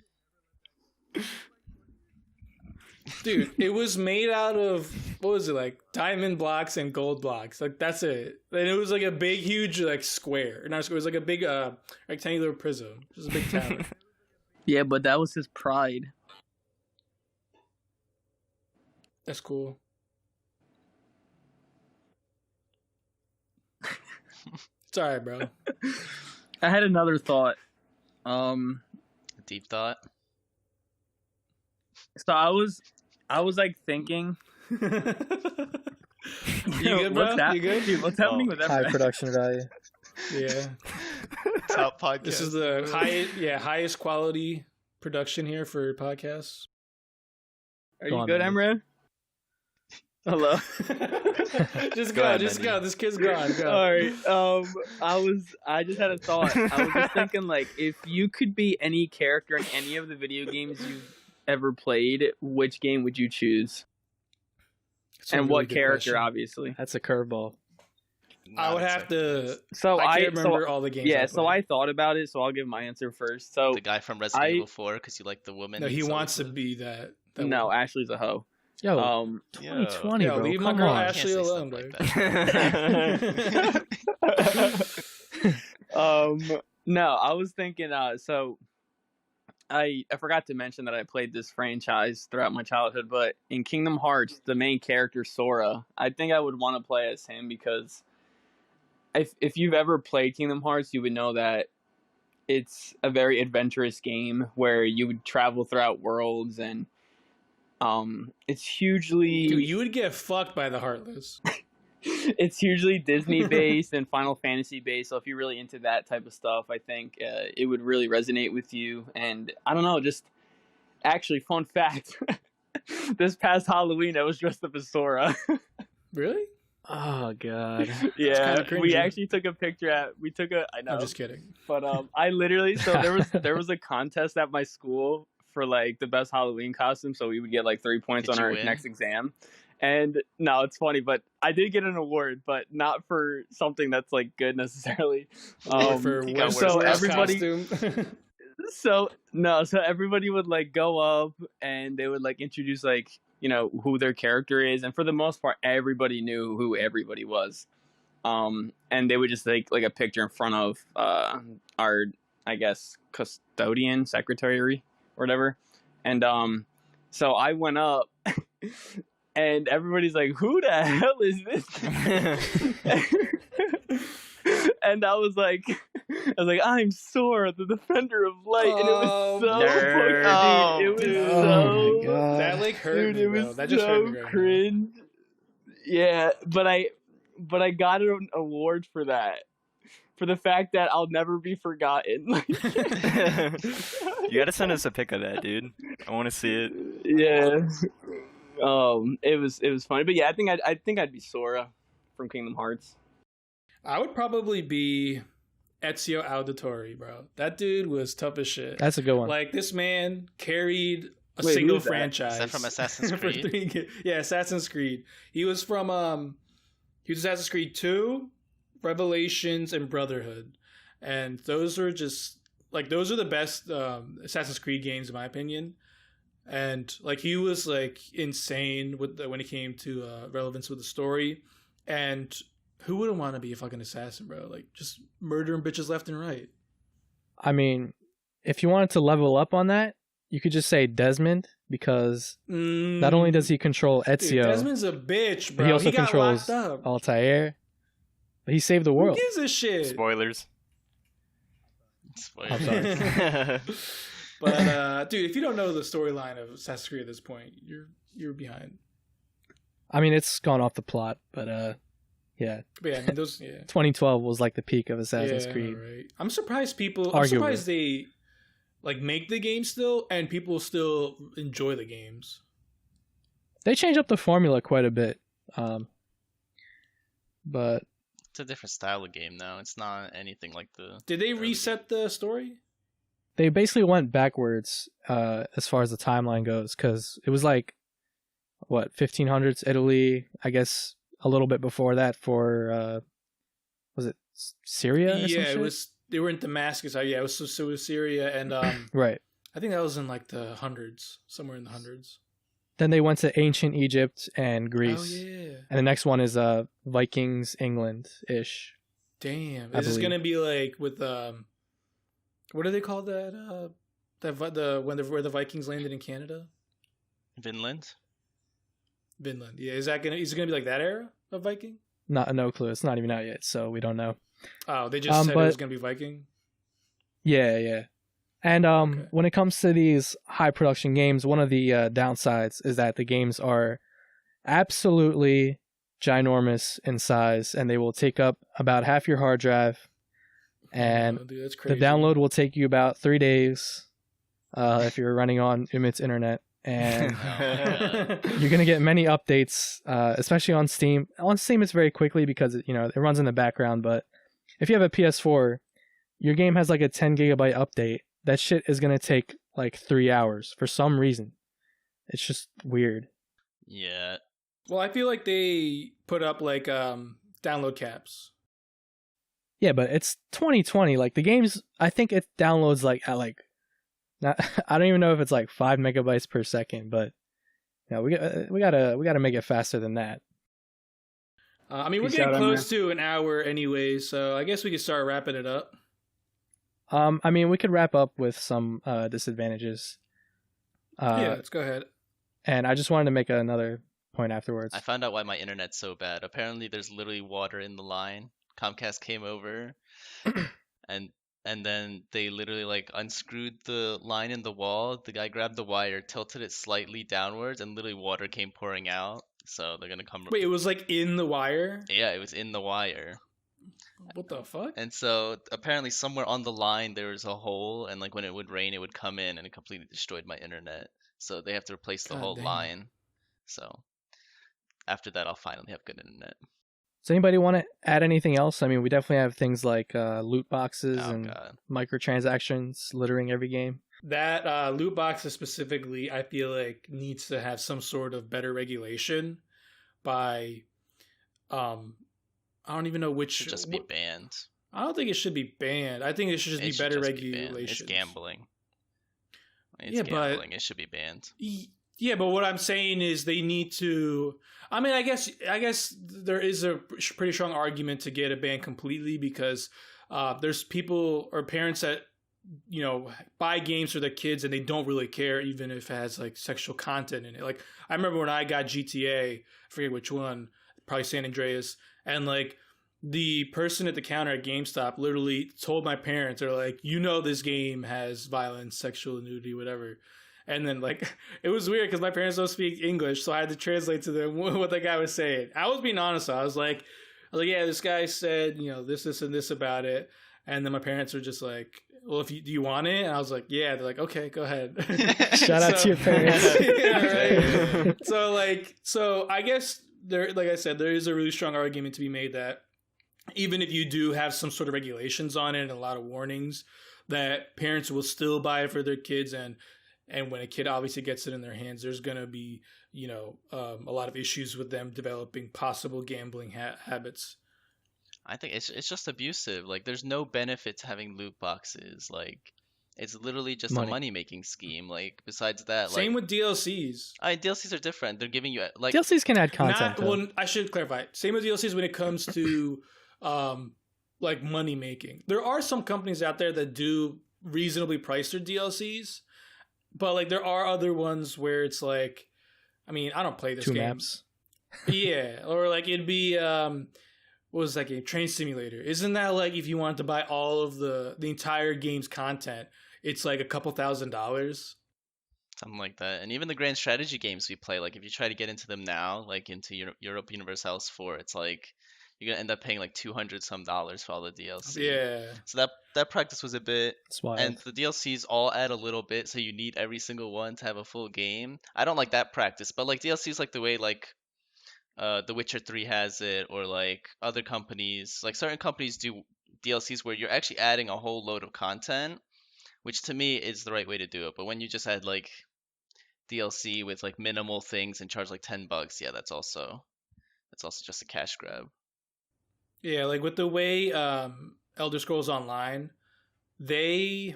Speaker 1: Dude, it was made out of, what was it, like diamond blocks and gold blocks. Like that's it. And it was like a big, huge like square. Not a square, it was like a big rectangular prism. Just a big tower.
Speaker 5: Yeah, but that was his pride.
Speaker 1: That's cool. It's alright, bro.
Speaker 5: I had another thought.
Speaker 3: DeepThought.
Speaker 5: So I was like thinking.
Speaker 1: You good, bro? You good?
Speaker 5: Dude, what's happening with that?
Speaker 2: High production value.
Speaker 1: Yeah.
Speaker 3: Top podcast.
Speaker 1: This is the highest quality production here for podcasts.
Speaker 5: Are
Speaker 2: Go
Speaker 5: you
Speaker 2: on,
Speaker 5: good,
Speaker 2: man.
Speaker 5: Emre? Hello.
Speaker 1: Just
Speaker 6: Go
Speaker 1: go,
Speaker 6: ahead,
Speaker 1: just
Speaker 6: Mandy.
Speaker 1: go. This kid's gone. Go.
Speaker 5: All right. I just had a thought. I was just thinking, like, if you could be any character in any of the video games you've ever played, which game would you choose?
Speaker 1: That's a
Speaker 5: And
Speaker 1: really
Speaker 5: what
Speaker 1: good
Speaker 5: character,
Speaker 1: question.
Speaker 5: obviously.
Speaker 2: That's a curveball.
Speaker 1: I would have to.
Speaker 5: So
Speaker 1: I can't remember all the games.
Speaker 5: Yeah,
Speaker 1: I
Speaker 5: so
Speaker 1: played.
Speaker 5: I thought about it, so I'll give my answer first. So
Speaker 3: the guy from Resident Evil 4 because you like the woman.
Speaker 1: No, he
Speaker 3: so
Speaker 1: wants to
Speaker 3: it's a-
Speaker 1: be that.
Speaker 5: no,
Speaker 1: one.
Speaker 5: Ashley's a hoe.
Speaker 2: Yo,
Speaker 5: Um,
Speaker 2: 2020,
Speaker 1: Yo,
Speaker 2: bro.
Speaker 1: leave my
Speaker 2: Come
Speaker 1: girl
Speaker 2: on.
Speaker 3: Can't
Speaker 1: Ashley
Speaker 3: say
Speaker 1: alone,
Speaker 3: stuff
Speaker 1: bro.
Speaker 3: like that.
Speaker 5: no, I was thinking. So I forgot to mention that I played this franchise throughout my childhood, but in Kingdom Hearts, the main character Sora, I think I would want to play as him because if you've ever played Kingdom Hearts, you would know that it's a very adventurous game where you would travel throughout worlds and it's hugely
Speaker 1: Dude, you would get fucked by the Heartless.
Speaker 5: it's hugely Disney based and Final Fantasy based. So if you're really into that type of stuff, I think it would really resonate with you. And I don't know, just actually, fun fact: this past Halloween, I was dressed up as Sora.
Speaker 1: Really?
Speaker 2: Oh god.
Speaker 5: Yeah,
Speaker 1: kinda
Speaker 5: we
Speaker 1: cringy.
Speaker 5: actually took a picture I know,
Speaker 1: I'm just kidding.
Speaker 5: but I literally there was a contest at my school for like the best Halloween costume, so we would get like 3 points
Speaker 3: Did
Speaker 5: on
Speaker 3: you
Speaker 5: our
Speaker 3: win?
Speaker 5: next exam. And no, it's funny, but I did get an award, but not for something that's like good necessarily.
Speaker 1: For
Speaker 3: he got
Speaker 1: worst
Speaker 5: so
Speaker 3: worst
Speaker 5: everybody,
Speaker 1: costume.
Speaker 5: so everybody would like go up and they would like introduce like, you know, who their character is, and for the most part, everybody knew who everybody was. And they would just take like a picture in front of our, I guess, custodian, secretary, or whatever. And so I went up, and everybody's like, "Who the hell is this?" And I was like, "I'm Sora, the Defender of Light," and it was so
Speaker 6: nerd.
Speaker 5: fucking, dude, it was
Speaker 2: Oh my
Speaker 5: so
Speaker 2: god.
Speaker 1: That like hurt
Speaker 5: dude,
Speaker 1: me,
Speaker 5: it
Speaker 1: bro.
Speaker 5: was
Speaker 1: That just hurt
Speaker 5: so
Speaker 1: me right now.
Speaker 5: cringe. Yeah, but I got an award for that, for the fact that I'll never be forgotten.
Speaker 6: You gotta send us a pic of that, dude. I want to see it.
Speaker 5: Yeah. It was funny, but yeah, I think I'd be Sora from Kingdom Hearts.
Speaker 1: I would probably be Ezio Auditore, bro. That dude was tough as shit.
Speaker 2: That's a good one.
Speaker 1: Like, this man carried a
Speaker 5: Wait,
Speaker 1: single
Speaker 5: who's that?
Speaker 1: franchise.
Speaker 3: Is that from Assassin's
Speaker 1: for
Speaker 3: Creed?
Speaker 1: Yeah, Assassin's Creed. He was from Assassin's Creed 2, Revelations, and Brotherhood. And those are just like, those are the best Assassin's Creed games in my opinion. And like, he was like insane with when it came to relevance with the story. And who wouldn't want to be a fucking assassin, bro? Like, just murdering bitches left and right.
Speaker 2: I mean, if you wanted to level up on that, you could just say Desmond, because not only does he control
Speaker 1: Dude,
Speaker 2: Ezio,
Speaker 1: Desmond's a bitch,
Speaker 2: but
Speaker 1: bro.
Speaker 2: he also
Speaker 1: got
Speaker 2: controls
Speaker 1: locked up.
Speaker 2: Altair, but he saved the
Speaker 1: Who
Speaker 2: world.
Speaker 1: gives a shit?
Speaker 6: Spoilers.
Speaker 2: I'm sorry.
Speaker 1: But dude, if you don't know the storyline of Assassin's Creed at this point, you're behind.
Speaker 2: I mean, it's gone off the plot, but yeah.
Speaker 1: But yeah, I mean, those, yeah.
Speaker 2: 2012 was like the peak of Assassin's Creed.
Speaker 1: Right. I'm surprised I'm
Speaker 2: Arguably.
Speaker 1: surprised they like make the game still, and people still enjoy the games.
Speaker 2: They changed up the formula quite a bit, but
Speaker 3: It's a different style of game now. It's not anything like the.
Speaker 1: Did they
Speaker 3: early
Speaker 1: reset the story?
Speaker 2: they basically went backwards as far as the timeline goes, because it was like, what, 1500s Italy, I guess a little bit before that for, was it Syria or some
Speaker 1: Yeah,
Speaker 2: shit?
Speaker 1: it was. They were in Damascus. Yeah, it was Syria, and
Speaker 2: Right.
Speaker 1: I think that was in like the hundreds, somewhere in the hundreds.
Speaker 2: Then they went to ancient Egypt and Greece.
Speaker 1: Oh yeah.
Speaker 2: And the next one is Vikings, England-ish.
Speaker 1: Damn.
Speaker 2: I
Speaker 1: Is this
Speaker 2: believe.
Speaker 1: gonna be like with what do they call that? Where the Vikings landed in Canada?
Speaker 3: Vinland.
Speaker 1: Vinland. Yeah. Is it gonna be like that era of Viking?
Speaker 2: No clue. It's not even out yet, so we don't know.
Speaker 1: Oh, they just said it was
Speaker 2: but-
Speaker 1: gonna be Viking.
Speaker 2: Yeah. And
Speaker 1: Okay.
Speaker 2: when it comes to these high production games, one of the downsides is that the games are absolutely ginormous in size, and they will take up about half your hard drive. And
Speaker 1: Oh, dude, that's
Speaker 2: the
Speaker 1: crazy.
Speaker 2: download will take you about 3 days if you're running on Umit's internet. And
Speaker 3: Oh my god.
Speaker 2: you're gonna get many updates, especially on Steam. On Steam, it's very quickly because it runs in the background. But if you have a PS4, your game has like a 10 gigabyte update. That shit is gonna take like 3 hours for some reason. It's just weird.
Speaker 3: Yeah.
Speaker 1: Well, I feel like they put up like download caps.
Speaker 2: Yeah, but it's 2020. Like the games, I think it downloads like at like, not, I don't even know if it's like 5 megabytes per second, but we gotta make it faster than that.
Speaker 1: I mean, we're
Speaker 5: Peace
Speaker 1: getting
Speaker 5: out,
Speaker 1: close to an hour anyway, so I guess we could start wrapping it up.
Speaker 2: I mean, we could wrap up with some disadvantages.
Speaker 1: Yeah, let's go ahead.
Speaker 2: And I just wanted to make another point afterwards.
Speaker 3: I found out why my internet's so bad. Apparently, there's literally water in the line. Comcast came over, and then they literally like unscrewed the line in the wall. The guy grabbed the wire, tilted it slightly downwards, and literally water came pouring out. So they're gonna come.
Speaker 1: Wait, it was like in the wire?
Speaker 3: Yeah, it was in the wire.
Speaker 1: What the fuck?
Speaker 3: And so apparently somewhere on the line there was a hole, and like when it would rain, it would come in, and it completely destroyed my internet. So they have to replace the
Speaker 1: God
Speaker 3: whole
Speaker 1: damn.
Speaker 3: line. So after that, I'll finally have good internet.
Speaker 2: Does anybody want to add anything else? I mean, we definitely have things like loot boxes
Speaker 3: Oh
Speaker 2: and
Speaker 3: god.
Speaker 2: microtransactions littering every game.
Speaker 1: That loot boxes specifically, I feel like needs to have some sort of better regulation by, I don't even know which.
Speaker 3: Should just be banned.
Speaker 1: I don't think it should be banned. I think it should just
Speaker 3: It
Speaker 1: be
Speaker 3: should
Speaker 1: better
Speaker 3: just be banned.
Speaker 1: regulations.
Speaker 3: It's gambling. It's
Speaker 1: Yeah, but-
Speaker 3: gambling. It should be banned.
Speaker 1: Yeah, but what I'm saying is they need to. I mean, I guess there is a pretty strong argument to get it banned completely because there's people or parents that buy games for their kids and they don't really care even if it has like sexual content in it. Like I remember when I got GTA, I forget which one, probably San Andreas, and like the person at the counter at GameStop literally told my parents, they're like, this game has violence, sexual nudity, whatever. And then like it was weird because my parents don't speak English, so I had to translate to them what the guy was saying. I was being honest. I was like, yeah, this guy said this and this about it, and then my parents were just like, well, do you want it? And I was like, yeah. They're like, okay, go ahead.
Speaker 2: Shout out to your parents.
Speaker 1: Yeah, right. So I guess like I said, there is a really strong argument to be made that even if you do have some sort of regulations on it and a lot of warnings, that parents will still buy it for their kids, and when a kid obviously gets it in their hands, there's going to be, a lot of issues with them developing possible gambling habits.
Speaker 3: I think it's just abusive. Like, there's no benefit to having loot boxes. Like, it's literally just
Speaker 2: Money.
Speaker 3: a money-making scheme. Like, besides that,
Speaker 1: Same
Speaker 3: like,
Speaker 1: with DLCs.
Speaker 3: DLCs are different. They're giving you like
Speaker 2: DLCs can add content.
Speaker 1: I should clarify. Same with DLCs when it comes to like money making. There are some companies out there that do reasonably price their DLCs, but like there are other ones where it's like, I mean, I don't play this
Speaker 2: 2
Speaker 1: game.
Speaker 2: maps.
Speaker 1: Yeah, or like it'd be what was that game? Train Simulator. Isn't that like if you wanted to buy all of the entire game's content, it's like a couple $1,000s?
Speaker 3: something like that. And even the grand strategy games we play, like if you try to get into them now, like into Europe Universalis 4, it's like you're gonna end up paying like $200 some for all the DLC.
Speaker 1: Yeah.
Speaker 3: So that practice was a bit.
Speaker 2: It's wild.
Speaker 3: And the DLCs all add a little bit, so you need every single one to have a full game. I don't like that practice, but like DLCs, like the way like The Witcher 3 has it, or like other companies, like certain companies do DLCs where you're actually adding a whole load of content, which to me is the right way to do it. But when you just add like DLC with like minimal things and charge like $10, yeah, that's also just a cash grab.
Speaker 1: Yeah, like with the way Elder Scrolls Online, I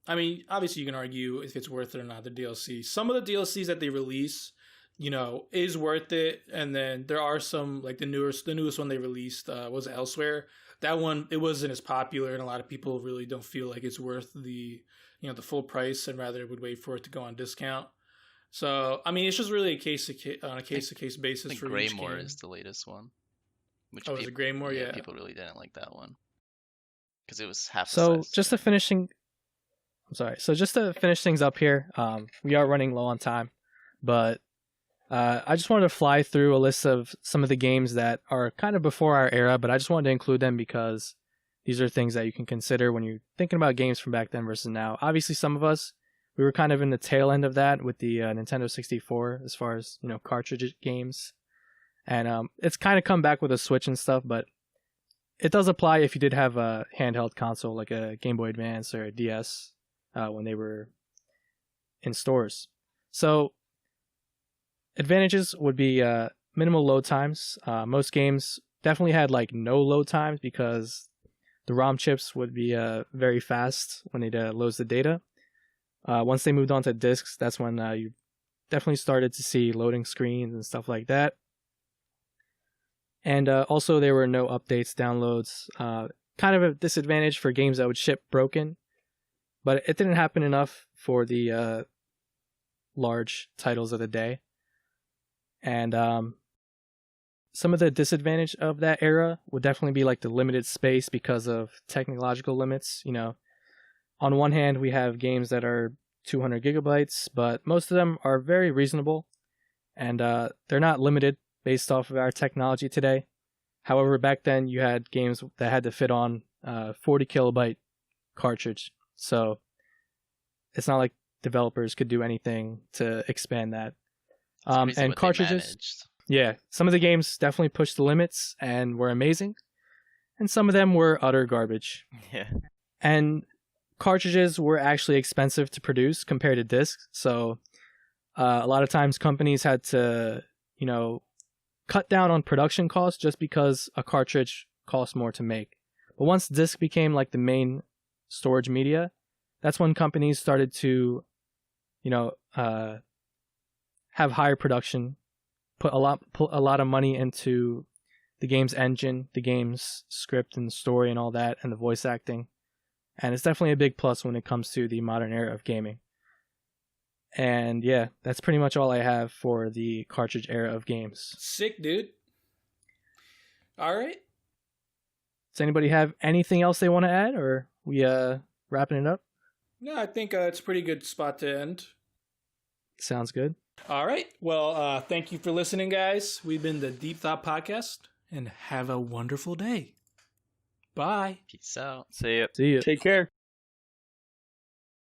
Speaker 1: mean, obviously you can argue if it's worth it or not, the DLC. Some of the DLCs that they release, is worth it. And then there are some, like the newest one they released, was Elsewhere. That one, it wasn't as popular, and a lot of people really don't feel like it's worth the full price, and rather would wait for it to go on discount. So, I mean, it's just really on a case-to-case
Speaker 3: I
Speaker 1: basis
Speaker 3: think
Speaker 1: for each
Speaker 3: Greymore
Speaker 1: game.
Speaker 3: is the latest one. Which
Speaker 1: Is it Greymore? Yeah.
Speaker 3: people really didn't like that one because it was half the
Speaker 2: So
Speaker 3: size.
Speaker 2: just a finishing. I'm sorry. So just to finish things up here, we are running low on time, but I just wanted to fly through a list of some of the games that are kind of before our era, but I just wanted to include them because these are things that you can consider when you're thinking about games from back then versus now. Obviously, some of us, we were kind of in the tail end of that with the Nintendo 64 as far as, cartridge games. And it's kind of come back with a Switch and stuff, but it does apply if you did have a handheld console like a Game Boy Advance or a DS when they were in stores. So advantages would be minimal load times. Most games definitely had like no load times because the ROM chips would be very fast when it loads the data. Once they moved on to discs, that's when you definitely started to see loading screens and stuff like that. And also there were no updates, downloads. Kind of a disadvantage for games that would ship broken. But it didn't happen enough for the large titles of the day. And some of the disadvantage of that era would definitely be like the limited space because of technological limits. On one hand, we have games that are 200 gigabytes, but most of them are very reasonable. And they're not limited based off of our technology today. However, back then you had games that had to fit on 40 kilobyte cartridge. So it's not like developers could do anything to expand that. And cartridges, yeah, some of the games definitely pushed the limits and were amazing. And some of them were utter garbage.
Speaker 6: Yeah.
Speaker 2: And cartridges were actually expensive to produce compared to discs. So a lot of times companies had to, cut down on production costs just because a cartridge costs more to make. But once disc became like the main storage media, that's when companies started to, have higher production, put a lot of money into the game's engine, the game's script and story and all that, and the voice acting. And it's definitely a big plus when it comes to the modern era of gaming. And yeah, that's pretty much all I have for the cartridge era of games.
Speaker 1: Sick, dude. All right.
Speaker 2: Does anybody have anything else they want to add, or we wrapping it up?
Speaker 1: No, I think it's a pretty good spot to end.
Speaker 2: Sounds good.
Speaker 1: All right. Well, thank you for listening, guys. We've been the Deep Thought Podcast, and have a wonderful day. Bye.
Speaker 3: Peace out.
Speaker 6: See ya.
Speaker 2: See you.
Speaker 5: Take care.